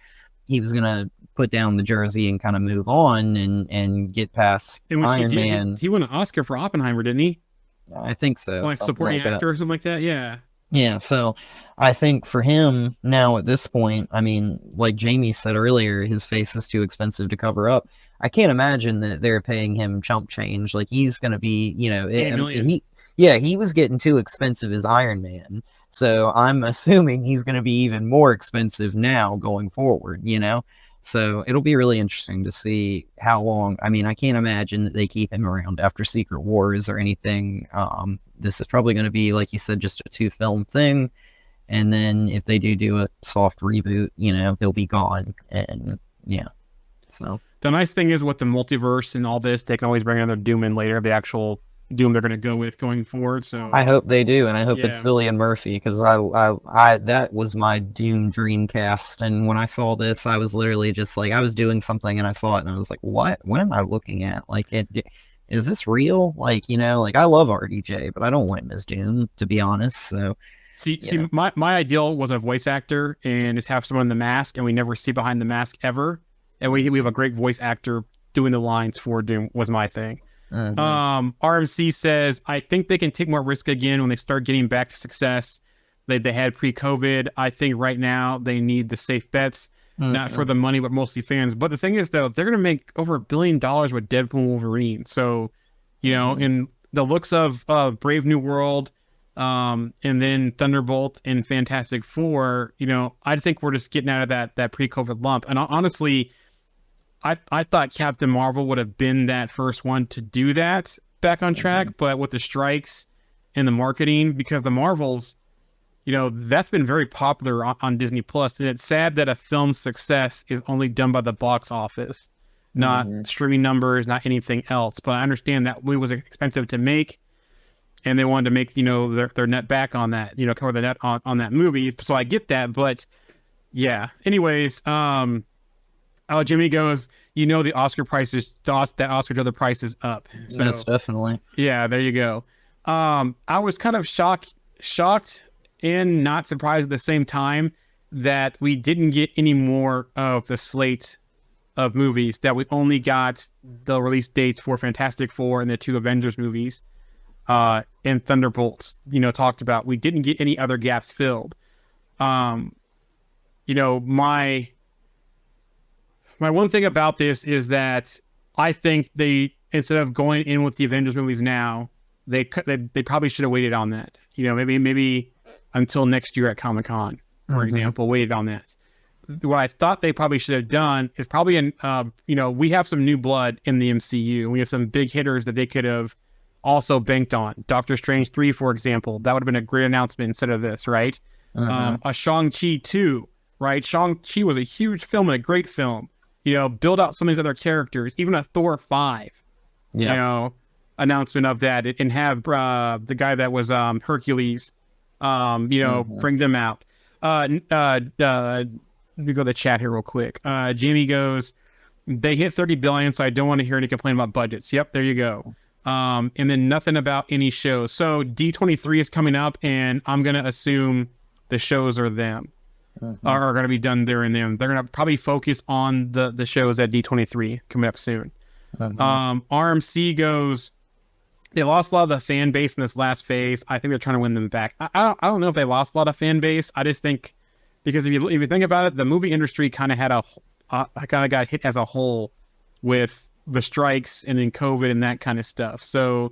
he was going to put down the jersey and kind of move on and get past Iron Man. He won an Oscar for Oppenheimer, didn't he? I think so. Like supporting actor or something like that. Yeah. Yeah. So I think for him now at this point, I mean, like Jamie said earlier, his face is too expensive to cover up. I can't imagine that they're paying him chump change. Like he's going to be, you know, he was getting too expensive as Iron Man. So I'm assuming he's going to be even more expensive now going forward, you know? So it'll be really interesting to see how long. I mean, I can't imagine that they keep him around after Secret Wars or anything. This is probably going to be, like you said, just a 2-film thing. And then if they do a soft reboot, you know, he'll be gone. And yeah, so. The nice thing is with the multiverse and all this, they can always bring another Doom in later, the actual Doom they're going to go with going forward. So I hope they do, and I hope it's Cillian Murphy, because I that was my Doom dream cast. And when I saw this, I was literally just like, I was doing something and I saw it and I was like, what am I looking at? Like, is this real? Like, you know, like I love RDJ, but I don't want him as Doom, to be honest. So see, my ideal was a voice actor and just have someone in the mask, and we never see behind the mask ever. And we have a great voice actor doing the lines for Doom was my thing. RMC says, I think they can take more risk again when they start getting back to success they had pre-COVID. I think right now they need the safe bets, not for the money, but mostly fans. But the thing is, though, they're going to make over $1 billion with Deadpool and Wolverine. So, in the looks of Brave New World, and then Thunderbolt and Fantastic Four, I think we're just getting out of that pre-COVID lump. And honestly, I thought Captain Marvel would have been that first one to do that back on track, but with the strikes and the marketing, because the Marvels, that's been very popular on Disney Plus, and it's sad that a film's success is only done by the box office, not streaming numbers, not anything else. But I understand that movie was expensive to make, and they wanted to make their net back on that, cover the net on that movie. So I get that, but yeah. Anyways, Jimmy goes, the Oscar prices, that Oscar to the price is up. So, yes, definitely. Yeah, there you go. I was kind of shocked and not surprised at the same time that we didn't get any more of the slate of movies, that we only got the release dates for Fantastic Four and the 2 Avengers movies, and Thunderbolts, talked about. We didn't get any other gaps filled. My one thing about this is that I think they, instead of going in with the Avengers movies now, they probably should have waited on that. Maybe until next year at Comic-Con, for example, waited on that. What I thought they probably should have done is probably, we have some new blood in the MCU. We have some big hitters that they could have also banked on. Doctor Strange 3, for example, that would have been a great announcement instead of this, right? A Shang-Chi 2, right? Shang-Chi was a huge film and a great film. Build out some of these other characters, even a Thor 5, announcement of that, and have the guy that was Hercules, bring them out. Let me go to the chat here real quick. Jamie goes, they hit 30 billion, so I don't want to hear any complaint about budgets. Yep, there you go. And then nothing about any shows. So D23 is coming up, and I'm going to assume the shows are them. Are going to be done there and then. They're going to probably focus on the shows at D23 coming up soon. RMC goes, they lost a lot of the fan base in this last phase. I think they're trying to win them back. I don't know if they lost a lot of fan base. I just think, because if you think about it, the movie industry kind of got hit as a whole with the strikes and then COVID and that kind of stuff. So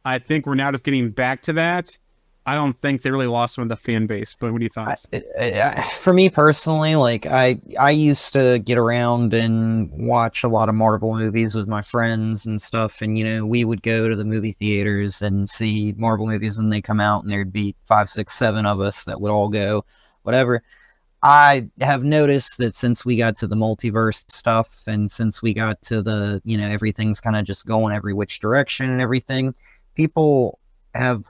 I think we're now just getting back to that. I don't think they really lost some of the fan base, but what do you thoughts? For me personally, like I used to get around and watch a lot of Marvel movies with my friends and stuff, and we would go to the movie theaters and see Marvel movies, and they come out, and there'd be 5, 6, 7 of us that would all go, whatever. I have noticed that since we got to the multiverse stuff, and since we got to the everything's kind of just going every which direction and everything, people have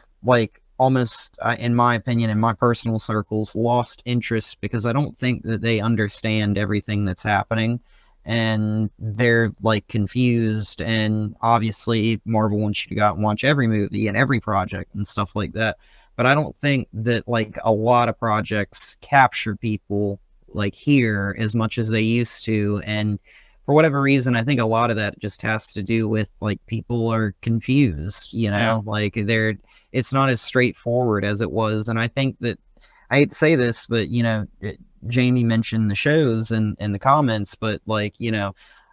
almost, in my opinion, in my personal circles, lost interest, because I don't think that they understand everything that's happening, and they're confused. And obviously Marvel wants you to go out and watch every movie and every project and stuff like that, but I don't think that a lot of projects capture people here as much as they used to. And for whatever reason, I think a lot of that just has to do with people are confused, it's not as straightforward as it was. And I think that, I hate to say this, but Jamie mentioned the shows in the comments, but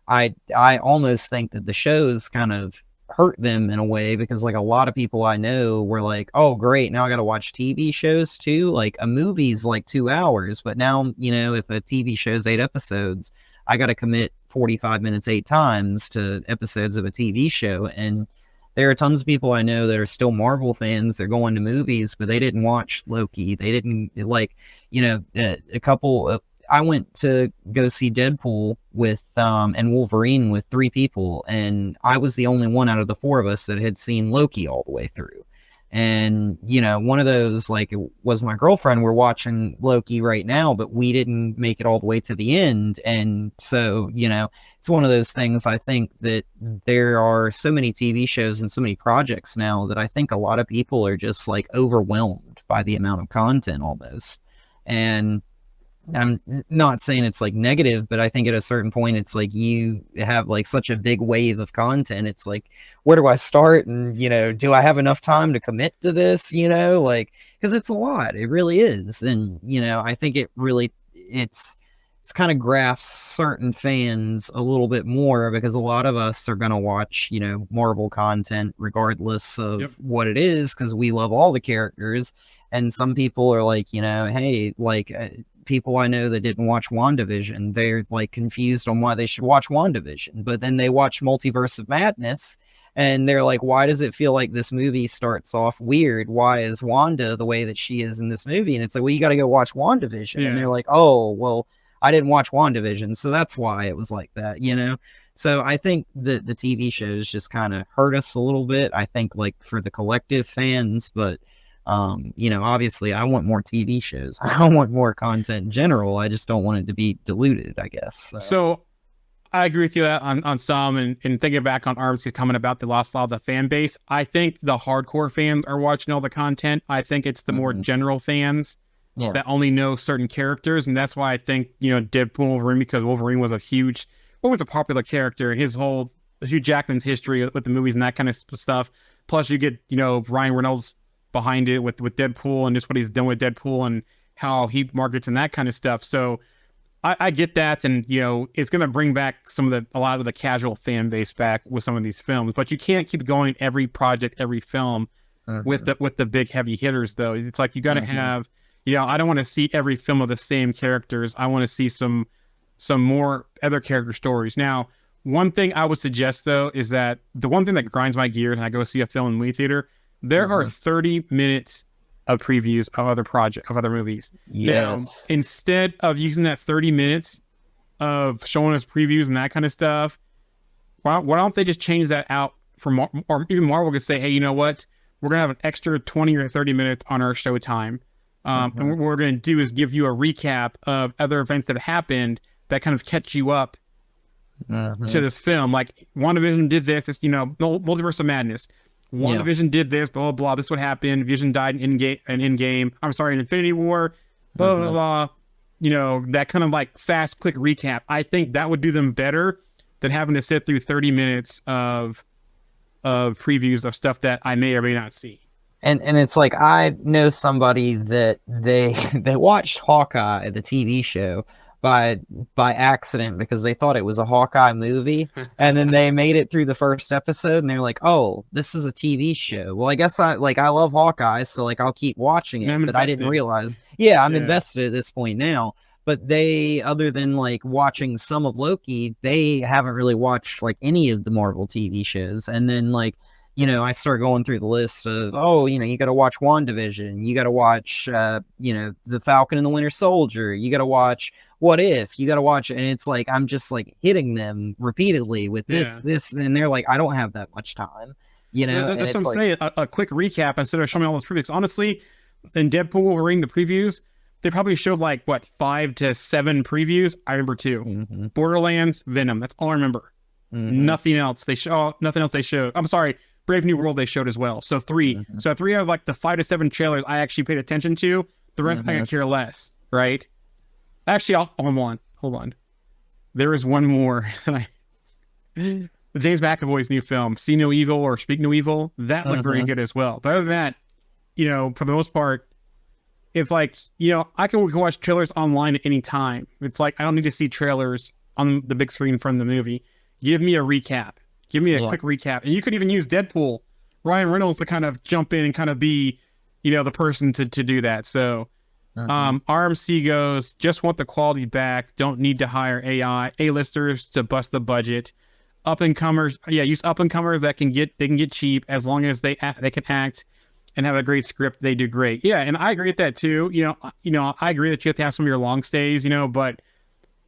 I almost think that the shows kind of hurt them in a way, because a lot of people I know were oh great, now I got to watch TV shows too. A movie's 2 hours, but now if a TV show's 8 episodes, I got to commit 45 minutes 8 times to episodes of a TV show. And there are tons of people I know that are still Marvel fans. They're going to movies, but they didn't watch Loki. They didn't a couple. I went to go see Deadpool with and Wolverine with 3 people, and I was the only one out of the 4 of us that had seen Loki all the way through. And one of those it was my girlfriend. We're watching Loki right now, but we didn't make it all the way to the end. And so it's one of those things. I think that there are so many TV shows and so many projects now that I think a lot of people are just overwhelmed by the amount of content almost. And not saying it's like negative, but I think at a certain point it's like you have like such a big wave of content. It's like, where do I start? And do I have enough time to commit to this? Like, because it's a lot. It really is. And I think it's kind of grasps certain fans a little bit more, because a lot of us are going to watch Marvel content regardless of what it is, because we love all the characters. And some people are like, hey, like people I know that didn't watch WandaVision, they're like confused on why they should watch WandaVision, but then they watch Multiverse of Madness and they're like, why does it feel like this movie starts off weird? Why is Wanda the way that she is in this movie? And it's like, well, you got to go watch WandaVision. And they're like, oh, well, I didn't watch WandaVision, so that's why it was like that, So I think the TV shows just kind of hurt us a little bit, I think, like for the collective fans, but obviously I want more TV shows. I want more content in general. I just don't want it to be diluted, I guess. So I agree with you on some, and thinking back on Armsy's comment about the lost law of the fan base, I think the hardcore fans are watching all the content. I think it's the more general fans that only know certain characters, and that's why I think, Deadpool Wolverine, because Wolverine was a popular character, and his whole Hugh Jackman's history with the movies and that kind of stuff. Plus you get, Ryan Reynolds behind it with Deadpool and just what he's done with Deadpool and how he markets and that kind of stuff. So I get that, and it's going to bring back a lot of the casual fan base back with some of these films, but you can't keep going every project, every film with the big heavy hitters though. It's like you got to have, I don't want to see every film of the same characters. I want to see some more other character stories. Now, one thing I would suggest though is that the one thing that grinds my gears, and I go see a film in the movie theater, there are 30 minutes of previews of other movies. Yes. Now, instead of using that 30 minutes of showing us previews and that kind of stuff, why don't they just change that out or even Marvel could say, hey, you know what? We're going to have an extra 20 or 30 minutes on our showtime. And what we're going to do is give you a recap of other events that happened that kind of catch you up to this film. Like WandaVision did this, it's, Multiverse of Madness. WandaVision did this, blah, blah, blah. This is what happened. Vision died in Endgame. I'm sorry, in Infinity War, blah, blah, blah. That kind of like fast, quick recap. I think that would do them better than having to sit through 30 minutes of previews of stuff that I may or may not see. And it's like, I know somebody that they watched Hawkeye, the TV show, by accident because they thought it was a Hawkeye movie, and then they made it through the first episode and they're like, oh, this is a TV show. Well, I guess I love Hawkeye, so like I'll keep watching it, but I didn't realize. I'm invested at this point now. But they, other than like watching some of Loki, they haven't really watched like any of the Marvel TV shows. And then like, I start going through the list of, you got to watch WandaVision, you got to watch, The Falcon and the Winter Soldier, you got to watch What If, you got to watch, and it's like, I'm just like hitting them repeatedly with this, and they're like, I don't have that much time, That's what I'm saying, a quick recap instead of showing me all those previews. Honestly, in Deadpool Wolverine, the previews, they probably showed like, 5 to 7 previews. I remember 2. Borderlands, Venom, that's all I remember. Nothing else they showed. I'm sorry, Brave New World they showed as well. So 3. So 3 out of like the 5 to 7 trailers I actually paid attention to. The rest I could care less, right? Actually, hold on. There is one more. The James McAvoy's new film, See No Evil or Speak No Evil, that looked very good as well. But other than that, for the most part, it's like, I can watch trailers online at any time. It's like, I don't need to see trailers on the big screen from the movie. Give me a recap. Give me a quick recap. And you could even use Deadpool, Ryan Reynolds, to kind of jump in and kind of be, the person to do that. So RMC goes, just want the quality back. Don't need to hire AI A-listers to bust the budget. Up-and-comers, use up-and-comers that can get cheap as long as they can act and have a great script. They do great. Yeah, and I agree with that too. I agree that you have to have some of your long stays, but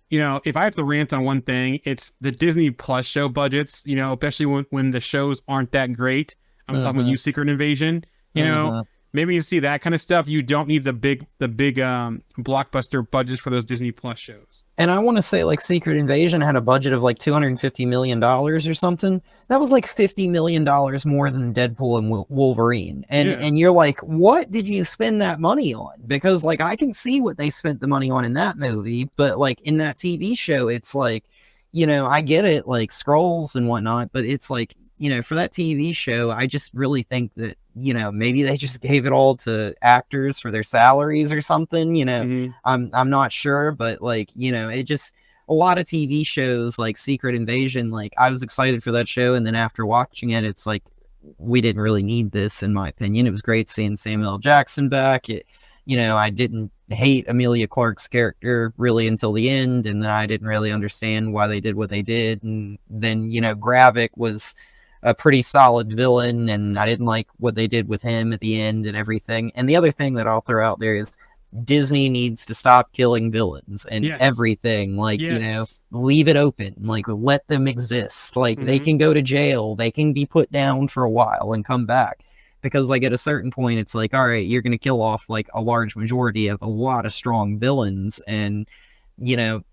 if I have to rant on one thing, it's the Disney Plus show budgets, especially when the shows aren't that great. I'm talking about You Secret Invasion, maybe you see that kind of stuff. You don't need the big blockbuster budgets for those Disney Plus shows. And I want to say like Secret Invasion had a budget of like $250 million or something. That was like $50 million more than Deadpool and Wolverine. And you're like, what did you spend that money on? Because like I can see what they spent the money on in that movie, but like in that TV show, it's like, you know, I get it, like scrolls and whatnot, but it's like, you know, for that TV show, I just really think that, you know, maybe they just gave it all to actors for their salaries or something, you know. I'm not sure, but like, you know, it just, a lot of TV shows like Secret Invasion, like I was excited for that show, and then after watching it, it's like we didn't really need this, in my opinion. It was great seeing Samuel L. Jackson back. It, you know, I didn't hate Amelia Clark's character really until the end, and then I didn't really understand why they did what they did. And then, you know, Gravik was a pretty solid villain, and I didn't like what they did with him at the end and everything. And the other thing that I'll throw out there is Disney needs to stop killing villains and everything. Like, you know, leave it open. Like, let them exist. Like, they can go to jail. They can be put down for a while and come back. Because, like, at a certain point, it's like, all right, you're going to kill off, like, a large majority of a lot of strong villains. And, you know,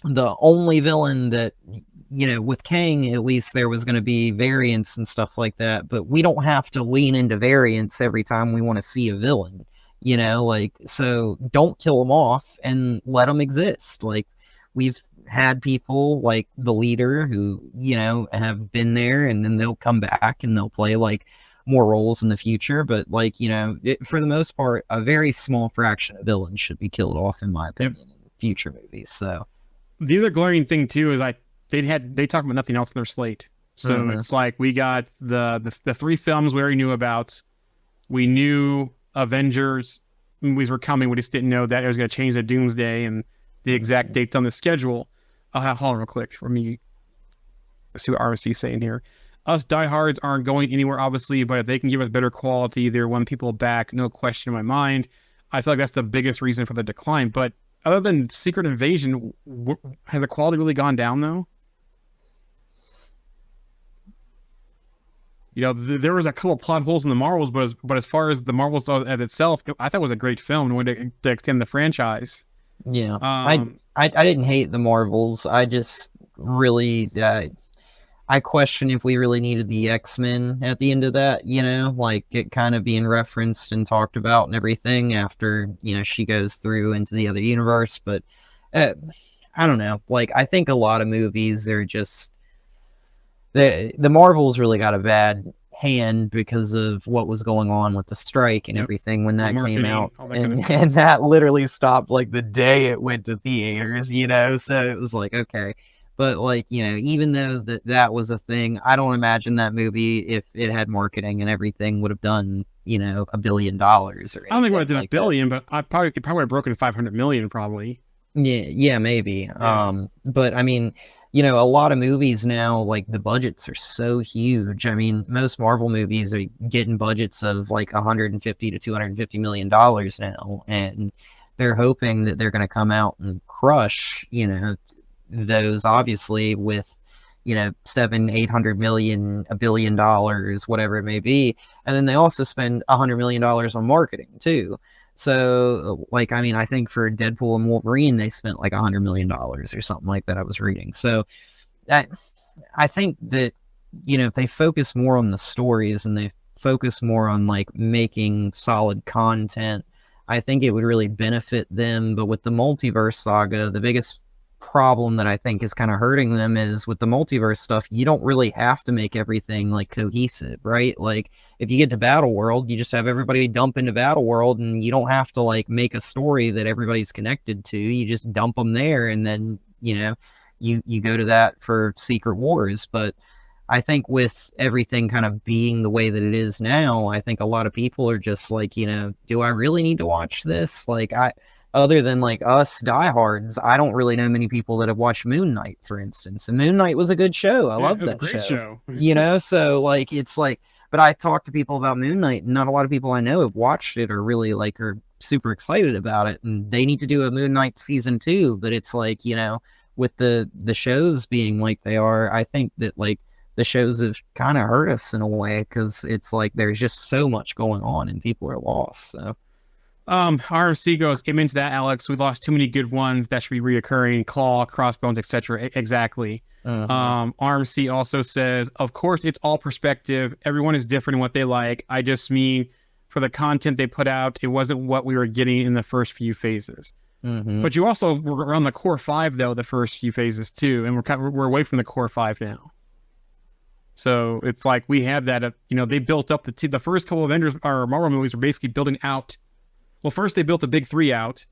the only villain that, you know, with Kang, at least there was going to be variants and stuff like that. But we don't have to lean into variants every time we want to see a villain. You know, like, so don't kill them off and let them exist. Like, we've had people like the leader who, you know, have been there, and then they'll come back and they'll play like more roles in the future. But like, you know, for the most part, a very small fraction of villains should be killed off, in my opinion, in future movies. So the other glaring thing too is they talk about nothing else in their slate. So it's like we got the 3 films we already knew about. We knew Avengers movies were coming. We just didn't know that it was going to change the Doomsday and the exact dates on the schedule. Hold on real quick. Let me see what RC is saying here. Us diehards aren't going anywhere, obviously, but if they can give us better quality, they're one people back, no question in my mind. I feel like that's the biggest reason for the decline. But other than Secret Invasion, has the quality really gone down, though? You know, there was a couple of plot holes in the Marvels, but as far as the Marvels as itself, I thought it was a great film and way to extend the franchise. Yeah, I didn't hate the Marvels. I just really, I question if we really needed the X-Men at the end of that, you know, like it kind of being referenced and talked about and everything after, you know, she goes through into the other universe. But I don't know, like I think a lot of movies are just, the Marvels really got a bad hand because of what was going on with the strike and everything when that came out, and that literally stopped like the day it went to theaters, you know. So it was like, okay, but like, you know, even though that was a thing, I don't imagine that movie, if it had marketing and everything, would have done, you know, $1 billion or anything. I don't think it would have done like $1 billion, but I probably would have broken 500 million probably. Yeah, maybe. But I mean, you know, a lot of movies now, like the budgets are so huge. I mean, most Marvel movies are getting budgets of like 150 to 250 million dollars now, and they're hoping that they're going to come out and crush, you know, those obviously with, you know, 700-800 million, $1 billion, whatever it may be, and then they also spend $100 million on marketing too. So, like, I mean, I think for Deadpool and Wolverine, they spent like $100 million or something like that, I was reading. So, I think that, you know, if they focus more on the stories and they focus more on, like, making solid content, I think it would really benefit them. But with the multiverse saga, the biggest problem that I think is kind of hurting them is with the multiverse stuff, you don't really have to make everything like cohesive, right? Like if you get to Battle World, you just have everybody dump into Battle World, and you don't have to like make a story that everybody's connected to. You just dump them there, and then, you know, you go to that for Secret Wars. But I think with everything kind of being the way that it is now, I think a lot of people are just like, you know, do I really need to watch this? Like other than like us diehards, I don't really know many people that have watched Moon Knight, for instance. And Moon Knight was a good show. I loved that show. You know, so like it's like, but I talk to people about Moon Knight, and not a lot of people I know have watched it or really like are super excited about it. And they need to do a Moon Knight season 2. But it's like, you know, with the shows being like they are, I think that like the shows have kind of hurt us in a way, because it's like there's just so much going on and people are lost. So RMC goes, amen to that, Alex. We lost too many good ones that should be reoccurring. Claw, Crossbones, etc. Exactly. RMC also says, of course, it's all perspective. Everyone is different in what they like. I just mean, for the content they put out, it wasn't what we were getting in the first few phases. But you also were on the core 5 though, the first few phases too, and we're away from the core 5 now. So it's like we had that. They built up the first couple of Avengers or Marvel movies were basically building out. Well, first they built the big 3 out,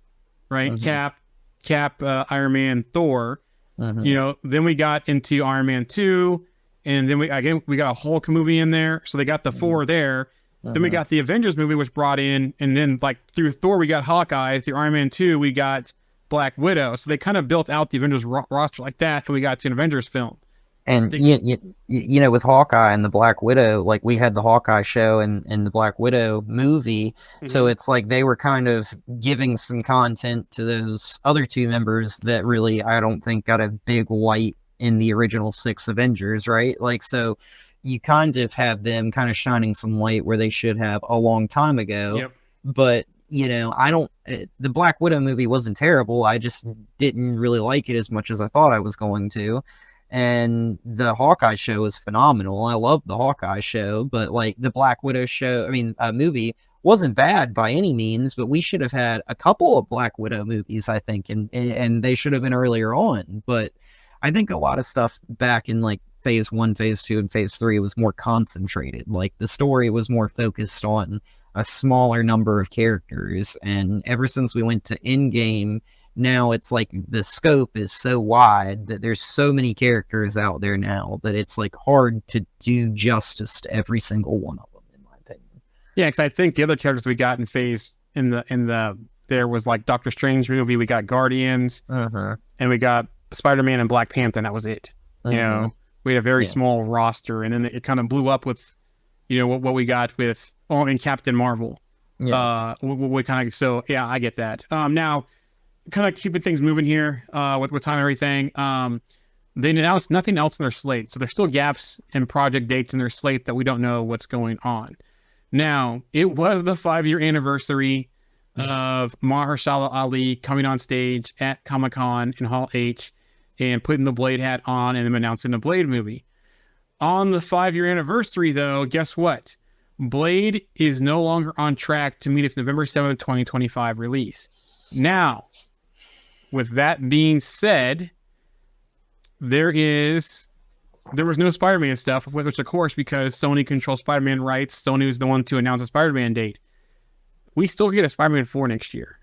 right? Cap, Iron Man, Thor. Then we got into Iron Man 2, and then we got a Hulk movie in there. So they got the 4 there. Then we got the Avengers movie, which brought in, and then like through Thor, we got Hawkeye. Through Iron Man 2, we got Black Widow. So they kind of built out the Avengers roster like that, and we got to an Avengers film. And with Hawkeye and the Black Widow, like we had the Hawkeye show and the Black Widow movie. So it's like they were kind of giving some content to those other 2 members that really, I don't think, got a big light in the original 6 Avengers, right? Like, so you kind of have them kind of shining some light where they should have a long time ago. Yep. But, the Black Widow movie wasn't terrible. I just didn't really like it as much as I thought I was going to. And the Hawkeye show is phenomenal. I love the Hawkeye show, but like the Black Widow movie wasn't bad by any means, but we should have had a couple of Black Widow movies, I think, and they should have been earlier on. But I think a lot of stuff back in like phase 1, phase 2, and phase 3 was more concentrated. Like the story was more focused on a smaller number of characters. And ever since we went to Endgame, now it's like the scope is so wide that there's so many characters out there now that it's like hard to do justice to every single one of them, in my opinion. Yeah, because I think the other characters we got there was like Doctor Strange movie, we got Guardians, and we got Spider-Man and Black Panther, and that was it. We had a very small roster, and then it kind of blew up with, what we got with in Captain Marvel. We kind of, so yeah, I get that. Now, kind of keeping things moving here with time and everything. They announced nothing else in their slate, so there's still gaps in project dates in their slate that we don't know what's going on. Now, it was the 5-year anniversary of Mahershala Ali coming on stage at Comic-Con in Hall H and putting the Blade hat on and then announcing the Blade movie. On the 5-year anniversary, though, guess what? Blade is no longer on track to meet its November 7th, 2025 release. Now, with that being said, there was no Spider-Man stuff, which of course, because Sony controls Spider-Man rights, Sony was the one to announce a Spider-Man date. We still get a Spider-Man 4 next year.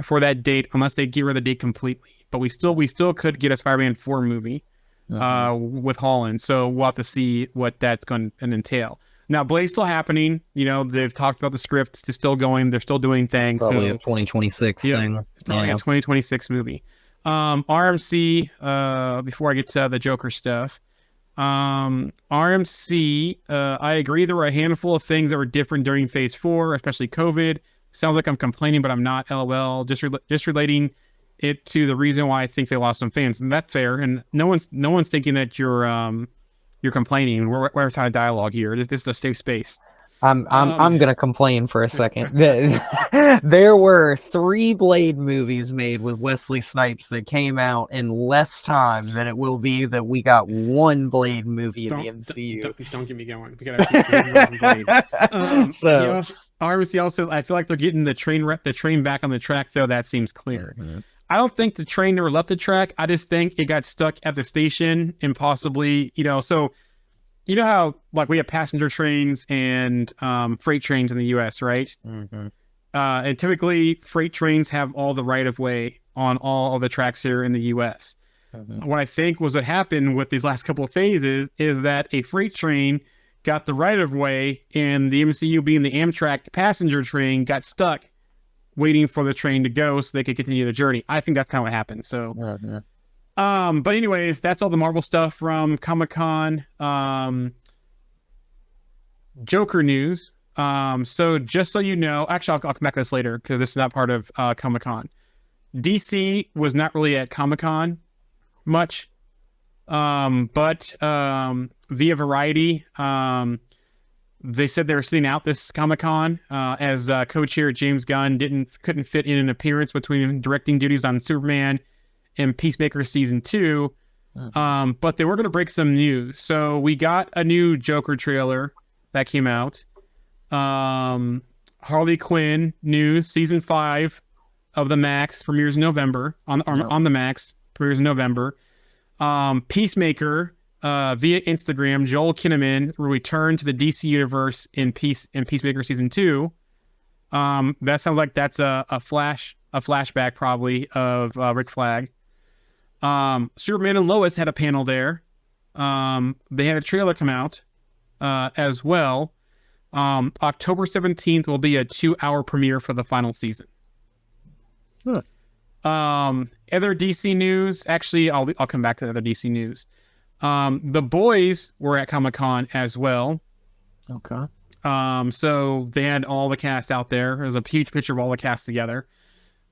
For that date, unless they get rid of the date completely. But we still could get a Spider-Man 4 movie with Holland. So we'll have to see what that's going to entail. Now, Blade's still happening. They've talked about the script. It's still going. They're still doing things. Probably a 2026 thing. It's probably a 2026 movie. RMC, before I get to the Joker stuff, RMC, I agree there were a handful of things that were different during Phase 4, especially COVID. Sounds like I'm complaining, but I'm not, LOL. Just relating it to the reason why I think they lost some fans. And that's fair. And no one's thinking that you're complaining. We're having a dialogue here. This is a safe space. I'm gonna complain for a second. There were 3 Blade movies made with Wesley Snipes that came out in less time than it will be that we got 1 Blade movie in the MCU. Don't get me going. We gotta Blade. RMC also says, I feel like they're getting the train back on the track, though. That seems clear. I don't think the train never left the track. I just think it got stuck at the station and possibly, so how like we have passenger trains and freight trains in the US, right? And typically freight trains have all the right of way on all of the tracks here in the US. What I think was what happened with these last couple of phases is that a freight train got the right of way and the MCU, being the Amtrak passenger train, got stuck waiting for the train to go so they could continue the journey. I think that's kind of what happened. So, but anyways, that's all the Marvel stuff from Comic-Con. Joker news. So just so you know, actually, I'll come back to this later because this is not part of Comic-Con. DC was not really at Comic-Con much. But via Variety, they said they were sitting out this Comic-Con as co-chair James Gunn couldn't fit in an appearance between directing duties on Superman and Peacemaker season 2. But they were going to break some news. So we got a new Joker trailer that came out. Harley Quinn news, season 5 of the Max premieres in November. On the Max premieres in November. Peacemaker via Instagram, Joel Kinnaman will return to the DC universe in Peacemaker season 2. That sounds like that's a flashback probably of Rick Flag. Superman and Lois had a panel there. They had a trailer come out as well. October 17th will be a 2-hour premiere for the final season. Other DC news. Actually, I'll come back to the other DC news. The boys were at Comic-Con as well. Okay. So they had all the cast out there. There's a huge picture of all the cast together.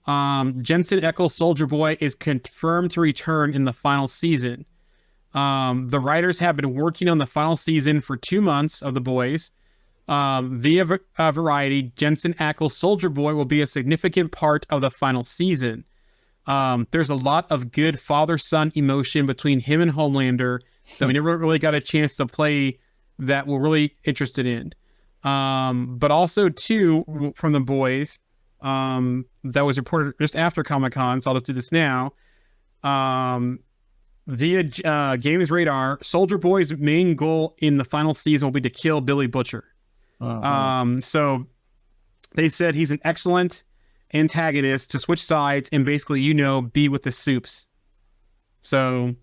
Jensen Ackles' Soldier Boy is confirmed to return in the final season. The writers have been working on the final season for 2 months of The Boys. Via Variety, Jensen Ackles' Soldier Boy will be a significant part of the final season. There's a lot of good father-son emotion between him and Homelander, so we never really got a chance to play that we're really interested in. But also, too, from The Boys, that was reported just after Comic-Con, so I'll just do this now. Via Games Radar, Soldier Boy's main goal in the final season will be to kill Billy Butcher. So they said he's an excellent antagonist to switch sides and basically, be with the Supes. So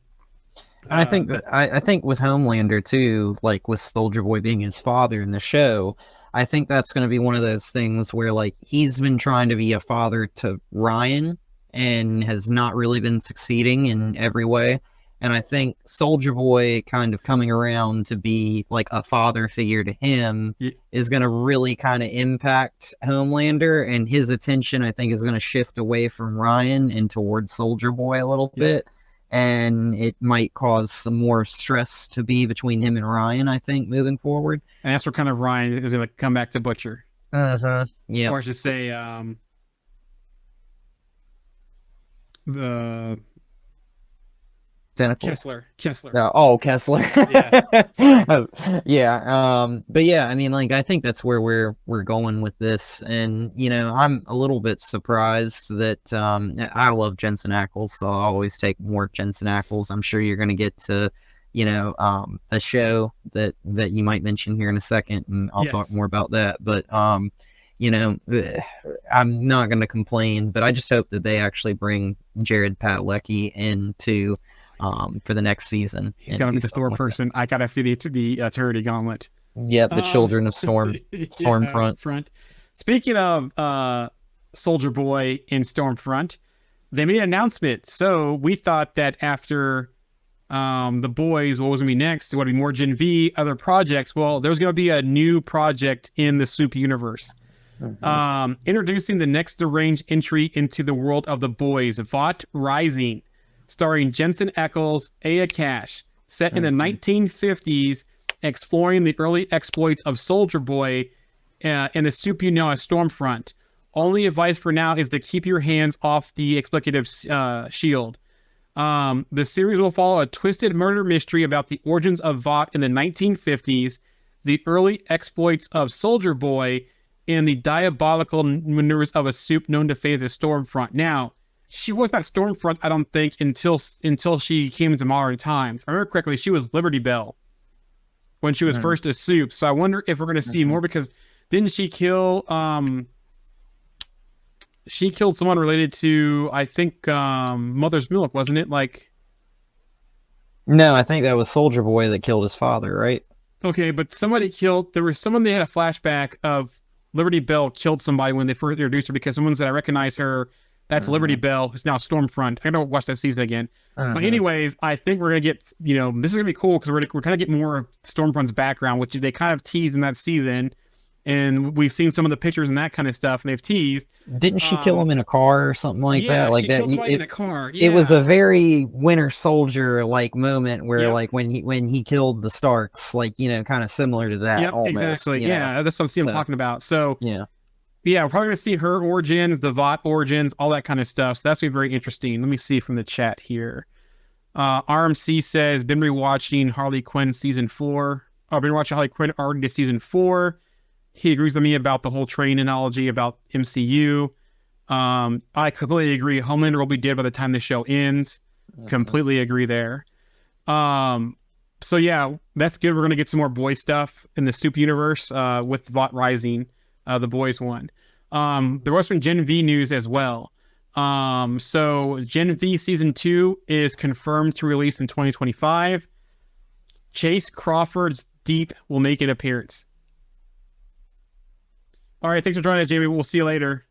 I think that I think with Homelander too, like with Soldier Boy being his father in the show, I think that's going to be one of those things where like he's been trying to be a father to Ryan and has not really been succeeding in every way. And I think Soldier Boy kind of coming around to be like a father figure to him is going to really kind of impact Homelander, and his attention, I think, is going to shift away from Ryan and towards Soldier Boy a little bit. And it might cause some more stress to be between him and Ryan, I think, moving forward. And that's where kind of Ryan is going to come back to Butcher. Yeah. Or I should say, the Kessler. Kessler. Yeah. But yeah, I mean, like, I think that's where we're going with this, and I'm a little bit surprised that I love Jensen Ackles, so I'll always take more Jensen Ackles. I'm sure you're going to get to a show that you might mention here in a second, and I'll talk more about that. But I'm not going to complain, but I just hope that they actually bring Jared Padalecki into for the next season. He's gonna be the Thor person. I gotta see the Eternity Gauntlet. Yep, the Children of Stormfront. Speaking of Soldier Boy in Stormfront, they made an announcement. So we thought that after the Boys, what was gonna be next? What would be more Gen V, other projects? Well, there's gonna be a new project in the Soup universe. Introducing the next deranged entry into the world of the Boys, Vought Rising, starring Jensen Ackles, Aya Cash, set in the 1950s, exploring the early exploits of Soldier Boy in the Soup as Stormfront. Only advice for now is to keep your hands off the explicative shield. The series will follow a twisted murder mystery about the origins of Vought in the 1950s, the early exploits of Soldier Boy, and the diabolical maneuvers of a Soup known to fame as Stormfront. Now, she was not Stormfront, I don't think, until she came into modern times. If I remember correctly, she was Liberty Bell when she was first a Soup. So I wonder if we're going to see more, because didn't she kill... she killed someone related to, I think, Mother's Milk, wasn't it? No, I think that was Soldier Boy that killed his father, right? Okay, but there was someone, they had a flashback of Liberty Bell killed somebody when they first introduced her, because someone said, I recognize her. That's Liberty Bell, who's now Stormfront. I gotta watch that season again. But anyways, I think we're gonna get, this is gonna be cool, because we're kind of getting more of Stormfront's background, which they kind of teased in that season. and we've seen some of the pictures and that kind of stuff, and they've teased. Didn't she kill him in a car or something like Yeah, that? Like she that. kills somebody in a car. It was Yeah. a very Winter Soldier like moment where Yep. like when he killed the Starks, like, you know, kind of similar to that Yep, almost. exactly. You know? Yeah, that's what I'm So, talking about. So yeah. yeah, we're probably gonna see her origins, the Vought origins, all that kind of stuff. So that's gonna be very interesting. Let me see from the chat here. RMC says been rewatching Harley Quinn season 4. I've been watching Harley Quinn already to season 4. He agrees with me about the whole train analogy about MCU. I completely agree. Homelander will be dead by the time the show ends. Completely agree there. So yeah, that's good. We're gonna get some more boy stuff in the Soup universe with Vought Rising, the boys one. There was some Gen V news as well. So Gen V season 2 is confirmed to release in 2025. Chase Crawford's Deep will make an appearance. All right, thanks for joining us, Jamie. We'll see you later.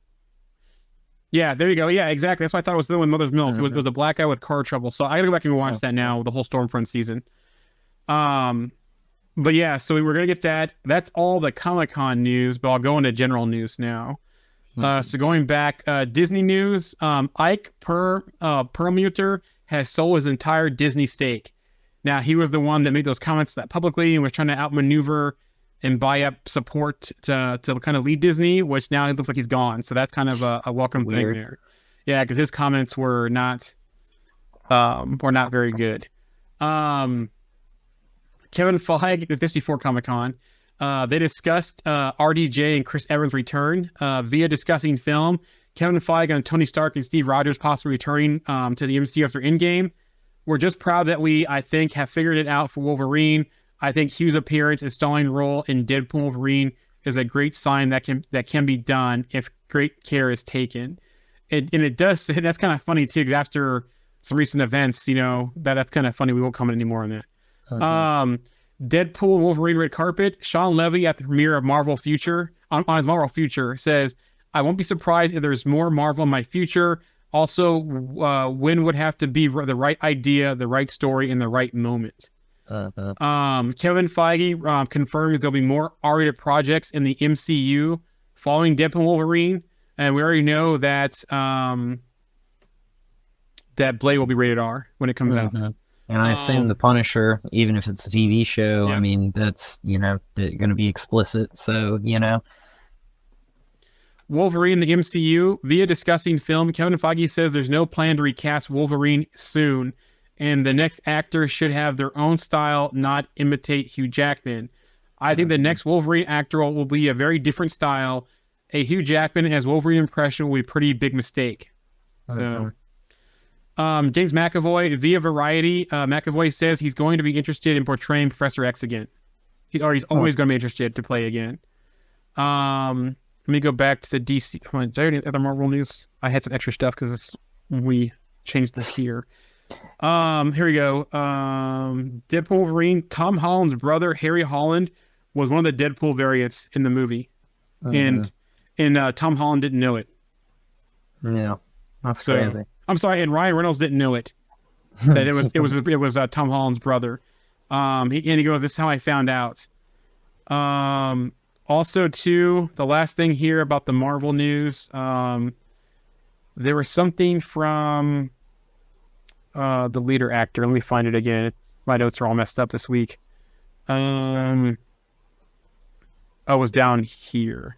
Yeah, there you go. Yeah, exactly. That's why I thought it was the one with Mother's Milk. It was a black guy with car trouble. So I gotta go back and watch that now, the whole Stormfront season. But yeah, so we're gonna get that. That's all the Comic-Con news, but I'll go into general news now. So going back, Disney news, Ike Perlmutter has sold his entire Disney stake. Now, he was the one that made those comments that publicly and was trying to outmaneuver and buy up support to kind of lead Disney, which now it looks like he's gone. So that's kind of a welcome thing there. Yeah, because his comments were not very good. Kevin Feige, this before Comic-Con, they discussed RDJ and Chris Evans' return via discussing film. Kevin Feige and Tony Stark and Steve Rogers possibly returning to the MCU after Endgame. We're just proud that we, I think, have figured it out for Wolverine. I think Hugh's appearance and starring role in Deadpool Wolverine is a great sign that can be done if great care is taken. And it does, and that's kind of funny too, because after some recent events, you know, that's kind of funny. We won't comment anymore on that. Deadpool and Wolverine red carpet. Sean Levy at the premiere of Marvel Future on his Marvel Future says, "I won't be surprised if there's more Marvel in my future. Also, when would have to be the right idea, the right story, and the right moment." Kevin Feige confirms there'll be more R-rated projects in the MCU following Deadpool and Wolverine, and we already know that that Blade will be rated R when it comes out. And I assume The Punisher, even if it's a TV show, Yeah. I mean, that's, you know, going to be explicit. So, you know. Wolverine in the MCU. Via discussing film, Kevin Feige says there's no plan to recast Wolverine soon, and the next actor should have their own style, not imitate Hugh Jackman. I think the next Wolverine actor will be a very different style. A Hugh Jackman as Wolverine impression will be a pretty big mistake. So, James McAvoy, via Variety, McAvoy says he's going to be interested in portraying Professor X again. He's always going to be interested to play again. Let me go back to the DC. Come on, is there any other Marvel news? I had some extra stuff because we changed this here. Here we go. Deadpool Wolverine. Tom Holland's brother, Harry Holland, was one of the Deadpool variants in the movie. And Tom Holland didn't know it. Yeah, that's crazy. I'm sorry, and Ryan Reynolds didn't know it. That it was Tom Holland's brother. He goes, "This is how I found out." Also, too, the last thing here about the Marvel news, there was something from the leader actor. Let me find it again. My notes are all messed up this week. It was down here.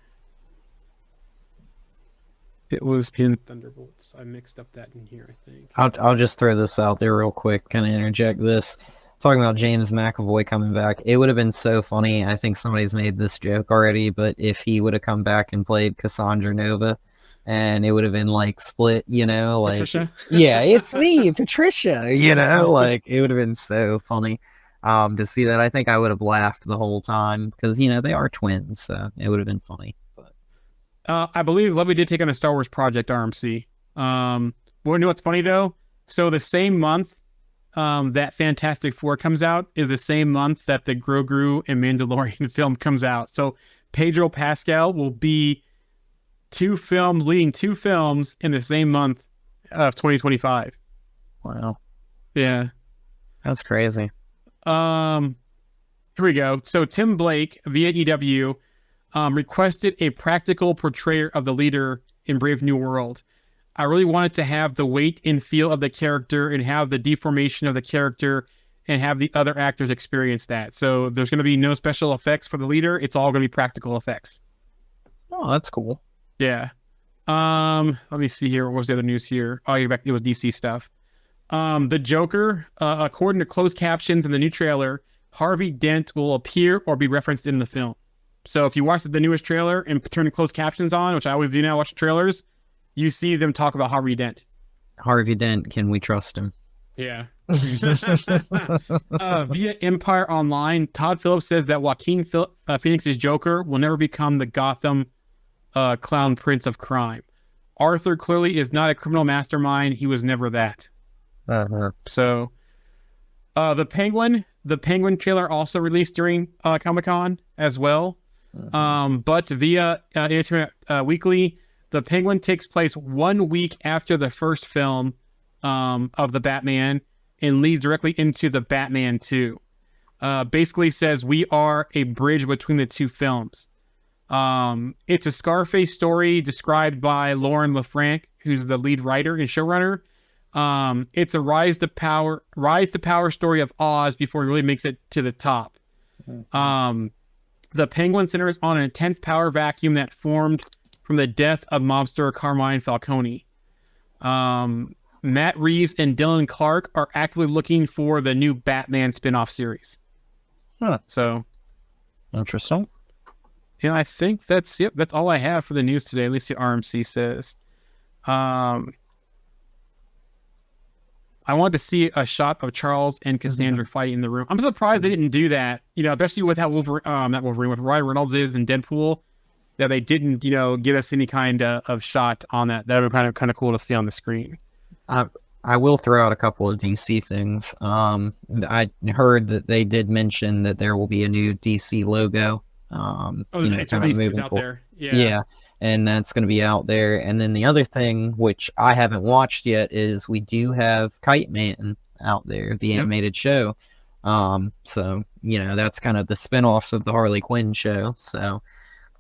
It was in Thunderbolts. I mixed up that in here, I think. I'll just throw this out there real quick, kind of interject this. Talking about James McAvoy coming back, it would have been so funny. I think somebody's made this joke already, but if he would have come back and played Cassandra Nova, and it would have been like Split, you know, like Patricia? Yeah, it's me, Patricia, you know, like it would have been so funny to see that. I think I would have laughed the whole time because, you know, they are twins, so it would have been funny. But I believe Levy did take on a Star Wars project, RMC. Well, you know what's funny though? So the same month that Fantastic Four comes out is the same month that the Grogu and Mandalorian film comes out. So Pedro Pascal will be leading two films in the same month of 2025. wow, Yeah. that's crazy. Here we go. So Tim Blake via EW. requested a practical portrayal of the leader in Brave New World. I really wanted to have the weight and feel of the character and have the deformation of the character and have the other actors experience that. So there's going to be no special effects for the leader. It's all going to be practical effects. Oh, that's cool. Yeah. Let me see here. What was the other news here? Oh, you're back. It was DC stuff. The Joker, according to closed captions in the new trailer, Harvey Dent will appear or be referenced in the film. So if you watch the newest trailer and turn the closed captions on, which I always do now, watch the trailers, you see them talk about Harvey Dent. Harvey Dent, can we trust him? Yeah. Via Empire Online, Todd Phillips says that Joaquin Phoenix's Joker will never become the Gotham clown prince of crime. Arthur clearly is not a criminal mastermind. He was never that. So, the Penguin trailer also released during Comic-Con as well. But via Entertainment Weekly, the Penguin takes place 1 week after the first film of the Batman and leads directly into the Batman 2. Basically says we are a bridge between the two films. It's a Scarface story described by Lauren LaFranc, who's the lead writer and showrunner. It's a rise to power story of Oz before he really makes it to the top. The Penguin centers on an intense power vacuum that formed from the death of mobster Carmine Falcone. Matt Reeves and Dylan Clark are actively looking for the new Batman spin-off series. So Interesting. yeah, I think that's all I have for the news today. At least the RMC says. I wanted to see a shot of Charles and Cassandra fighting in the room. I'm surprised they didn't do that, especially with how with Ryan Reynolds is in Deadpool, that they didn't, give us any kind of shot on that. That would be kind of cool to see on the screen. I will throw out a couple of DC things. I heard that they did mention that there will be a new DC logo. It's out there. Yeah, and that's going to be out there. And then the other thing, which I haven't watched yet, is we do have Kite Man out there, the animated show. So, that's kind of the spinoff of the Harley Quinn show. So,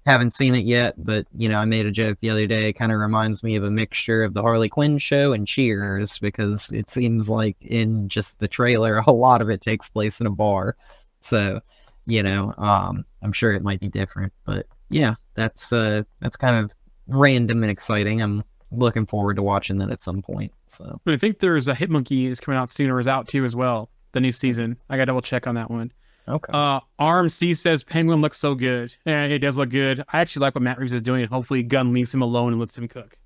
haven't seen it yet, but, I made a joke the other day. It kind of reminds me of a mixture of the Harley Quinn show and Cheers, because it seems like in just the trailer, a lot of it takes place in a bar. So, I'm sure it might be different, but yeah, that's kind of random and exciting. I'm looking forward to watching that at some point. So I think there's a Hitmonkey is coming out soon, or is out too as well. The new season. I got to double check on that one. Okay. RMC says Penguin looks so good. And it does look good. I actually like what Matt Reeves is doing. Hopefully Gunn leaves him alone and lets him cook.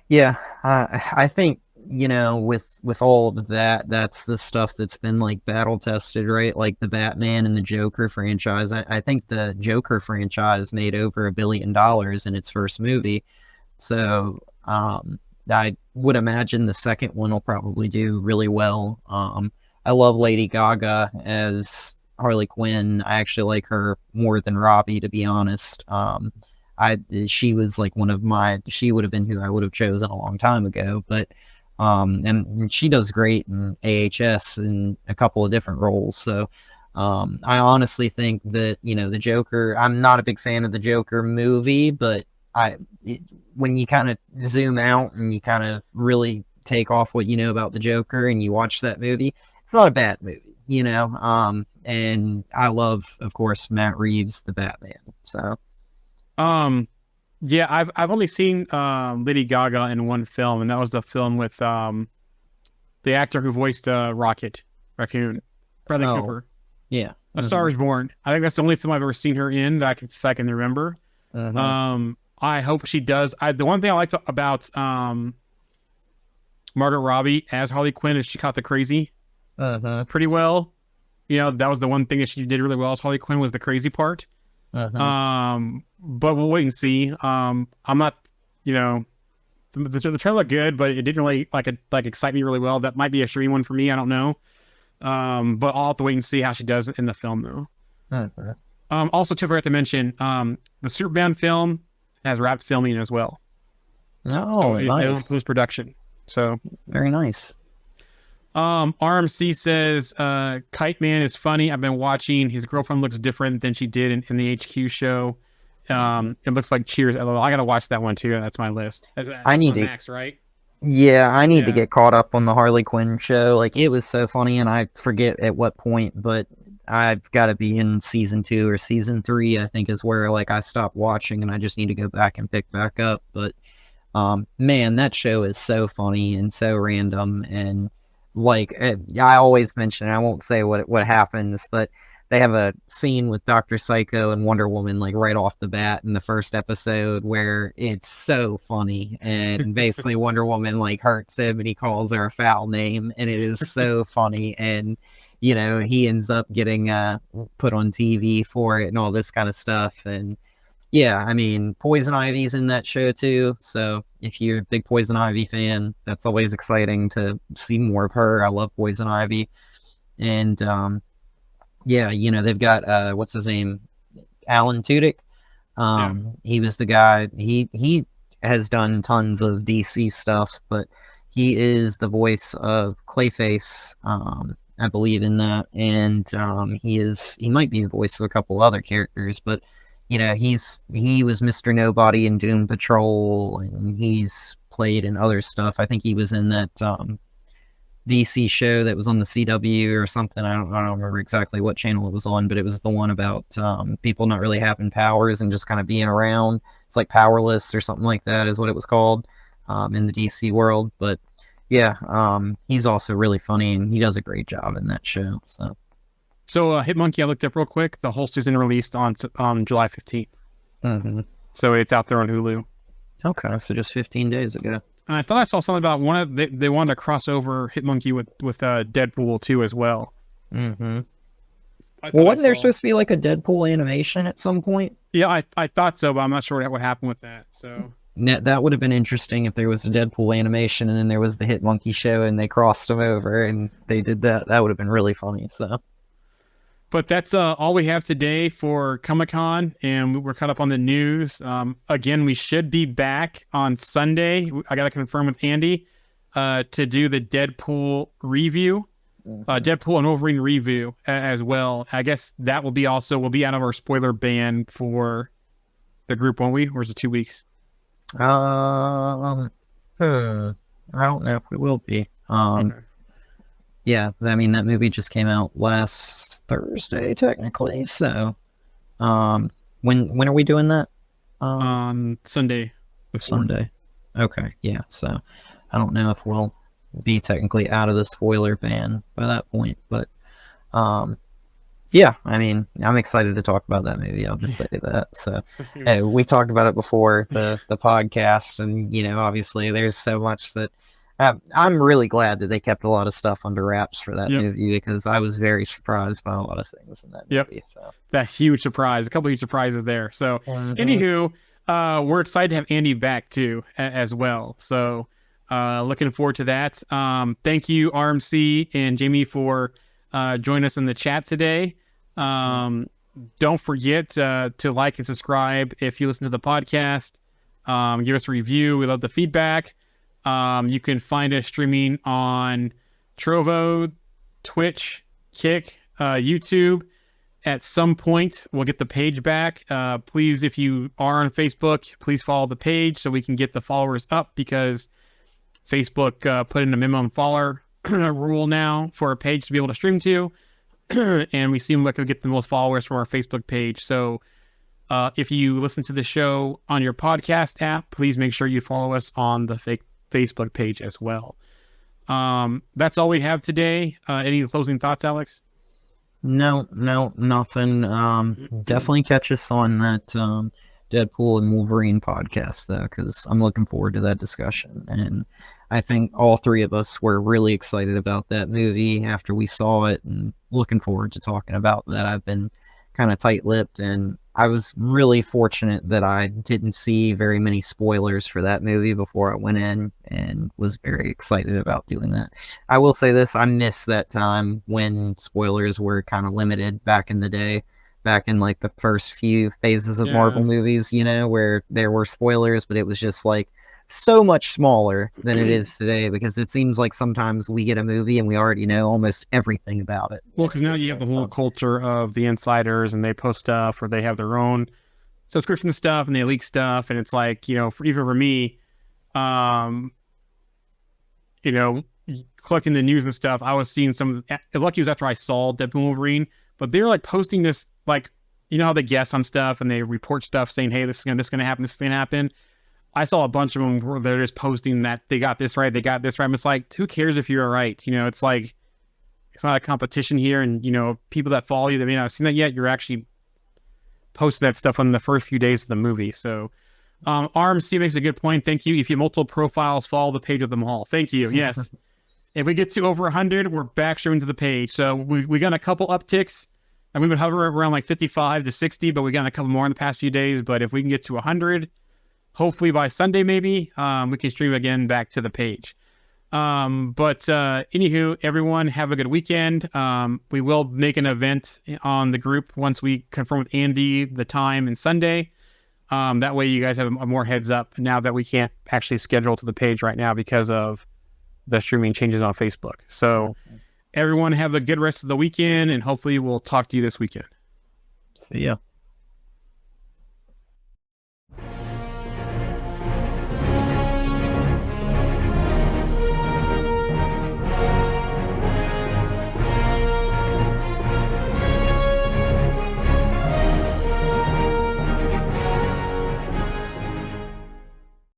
Yeah, I think, with all of that, that's the stuff that's been like battle tested, right? Like the Batman and the Joker franchise. I think the Joker franchise made over $1 billion in its first movie. So I would imagine the second one will probably do really well. I love Lady Gaga as Harley Quinn. I actually like her more than Robbie, to be honest. She was like she would have been who I would have chosen a long time ago, but and she does great in AHS in a couple of different roles. So I honestly think that, the Joker, I'm not a big fan of the Joker movie, but when you kind of zoom out and you kind of really take off what you know about the Joker and you watch that movie, it's not a bad movie, and I love, of course, Matt Reeves, the Batman. So yeah, I've only seen Lady Gaga in one film, and that was the film with the actor who voiced Raccoon, Bradley Cooper. Yeah, A Star Is Born. I think that's the only film I've ever seen her in that I can remember. I hope she does. The one thing I liked about Margot Robbie as Harley Quinn is she caught the crazy pretty well. That was the one thing that she did really well as Harley Quinn, was the crazy part. But we'll wait and see. I'm not, the trailer looked good, but it didn't really excite me really well. That might be a stream one for me. I don't know. But I'll have to wait and see how she does in the film though. Also, too, I forgot to mention, the Superman film has wrapped filming as well. Oh, so nice. Post production. So very nice. RMC says Kite Man is funny. I've been watching. His girlfriend looks different than she did in the HQ show. It looks like Cheers. LOL. I gotta watch that one too. That's my list. That's I need on to. Max, right? Yeah, I need to Yeah. get caught up on the Harley Quinn show. Like, it was so funny, and I forget at what point, but I've got to be in season 2 or season 3, I think, is where like I stopped watching, and I just need to go back and pick back up. But man, that show is so funny and so random, and like I always mention, I won't say what happens, but they have a scene with Dr. Psycho and Wonder Woman like right off the bat in the first episode where it's so funny, and basically Wonder Woman like hurts him and he calls her a foul name, and it is so funny, and you know, he ends up getting put on TV for it and all this kind of stuff. And yeah, I mean, Poison Ivy's in that show too, so if you're a big Poison Ivy fan, that's always exciting to see more of her. I love Poison Ivy. And yeah, you know, they've got what's his name, Alan Tudyk. He was the guy. He has done tons of DC stuff, but he is the voice of Clayface. I believe in that, and he might be the voice of a couple other characters, but you know, he was Mr. Nobody in Doom Patrol, and he's played in other stuff. I think he was in that DC show that was on the CW or something. I don't remember exactly what channel it was on, but it was the one about people not really having powers and just kind of being around. It's like Powerless or something like that is what it was called in the DC world. But yeah, he's also really funny, and he does a great job in that show. So Hitmonkey, I looked up real quick. The whole season released on July 15th. Mm-hmm. So it's out there on Hulu. Okay, so just 15 days ago. And I thought I saw something about they wanted to cross over Hitmonkey with Deadpool 2 as well. Mm-hmm. Well, wasn't there supposed to be like a Deadpool animation at some point? Yeah, I thought so, but I'm not sure what happened with that. So that would have been interesting if there was a Deadpool animation and then there was the Hitmonkey show and they crossed them over and they did that. That would have been really funny. So. But that's all we have today for Comic-Con, and we're caught up on the news. Again, we should be back on Sunday. I got to confirm with Andy to do the Deadpool review, Deadpool and Wolverine review as well. I guess that will be we'll be out of our spoiler ban for the group, won't we? Or is it 2 weeks? I don't know if we will be. Okay. Yeah, I mean, that movie just came out last Thursday, technically. So, when are we doing that? On Sunday. Sunday. Okay, yeah. So, I don't know if we'll be technically out of the spoiler ban by that point, but yeah, I mean, I'm excited to talk about that movie. I'll just say that. So, hey, we talked about it before the podcast, and you know, obviously, there's so much that. I'm really glad that they kept a lot of stuff under wraps for that movie, because I was very surprised by a lot of things in that movie. So that's huge surprise. A couple huge surprises there. So, anywho, we're excited to have Andy back too as well. So, looking forward to that. Thank you, RMC and Jamie, for joining us in the chat today. Don't forget to like and subscribe if you listen to the podcast. Give us a review. We love the feedback. You can find us streaming on Trovo, Twitch, Kick, YouTube. At some point, we'll get the page back. Please, if you are on Facebook, please follow the page so we can get the followers up, because Facebook put in a minimum follower rule now for a page to be able to stream to. And we seem like we get the most followers from our Facebook page. So if you listen to the show on your podcast app, please make sure you follow us on the Facebook page as well. That's all we have today. Any closing thoughts, Alex? No, nothing. Definitely catch us on that Deadpool and Wolverine podcast, though, because I'm looking forward to that discussion. And I think all three of us were really excited about that movie after we saw it, and looking forward to talking about that. I've been kind of tight-lipped, and I was really fortunate that I didn't see very many spoilers for that movie before I went in, and was very excited about doing that. I will say this, I missed that time when spoilers were kind of limited back in the day, back in like the first few phases of Marvel movies, you know, where there were spoilers, but it was just like so much smaller than it is today, because it seems like sometimes we get a movie and we already know almost everything about it. Well, because now you have the whole culture of the insiders, and they post stuff, or they have their own subscription stuff and they leak stuff, and it's like, you know, even for me, you know, collecting the news and stuff, I was seeing some. Lucky was after I saw Deadpool and Wolverine, but they're like posting this, like, you know how they guess on stuff and they report stuff saying, hey, this is gonna happen, this is gonna happen. I saw a bunch of them where they're just posting that they got this right, they got this right. I'm just like, who cares if you're right? You know, it's like, it's not a competition here, and you know, people that follow you that may not have seen that yet, you're actually posting that stuff on the first few days of the movie. So RMC makes a good point. Thank you. If you have multiple profiles, follow the page of them all. Thank you. Yes. If we get to over 100, we're back straight into the page. So we got a couple upticks, and we've been hovering around like 55 to 60, but we got a couple more in the past few days. But if we can get to 100, hopefully by Sunday, maybe, we can stream again back to the page. Anywho, everyone have a good weekend. We will make an event on the group once we confirm with Andy the time and Sunday. That way you guys have a more heads up now that we can't actually schedule to the page right now because of the streaming changes on Facebook. So everyone have a good rest of the weekend, and hopefully we'll talk to you this weekend. See ya.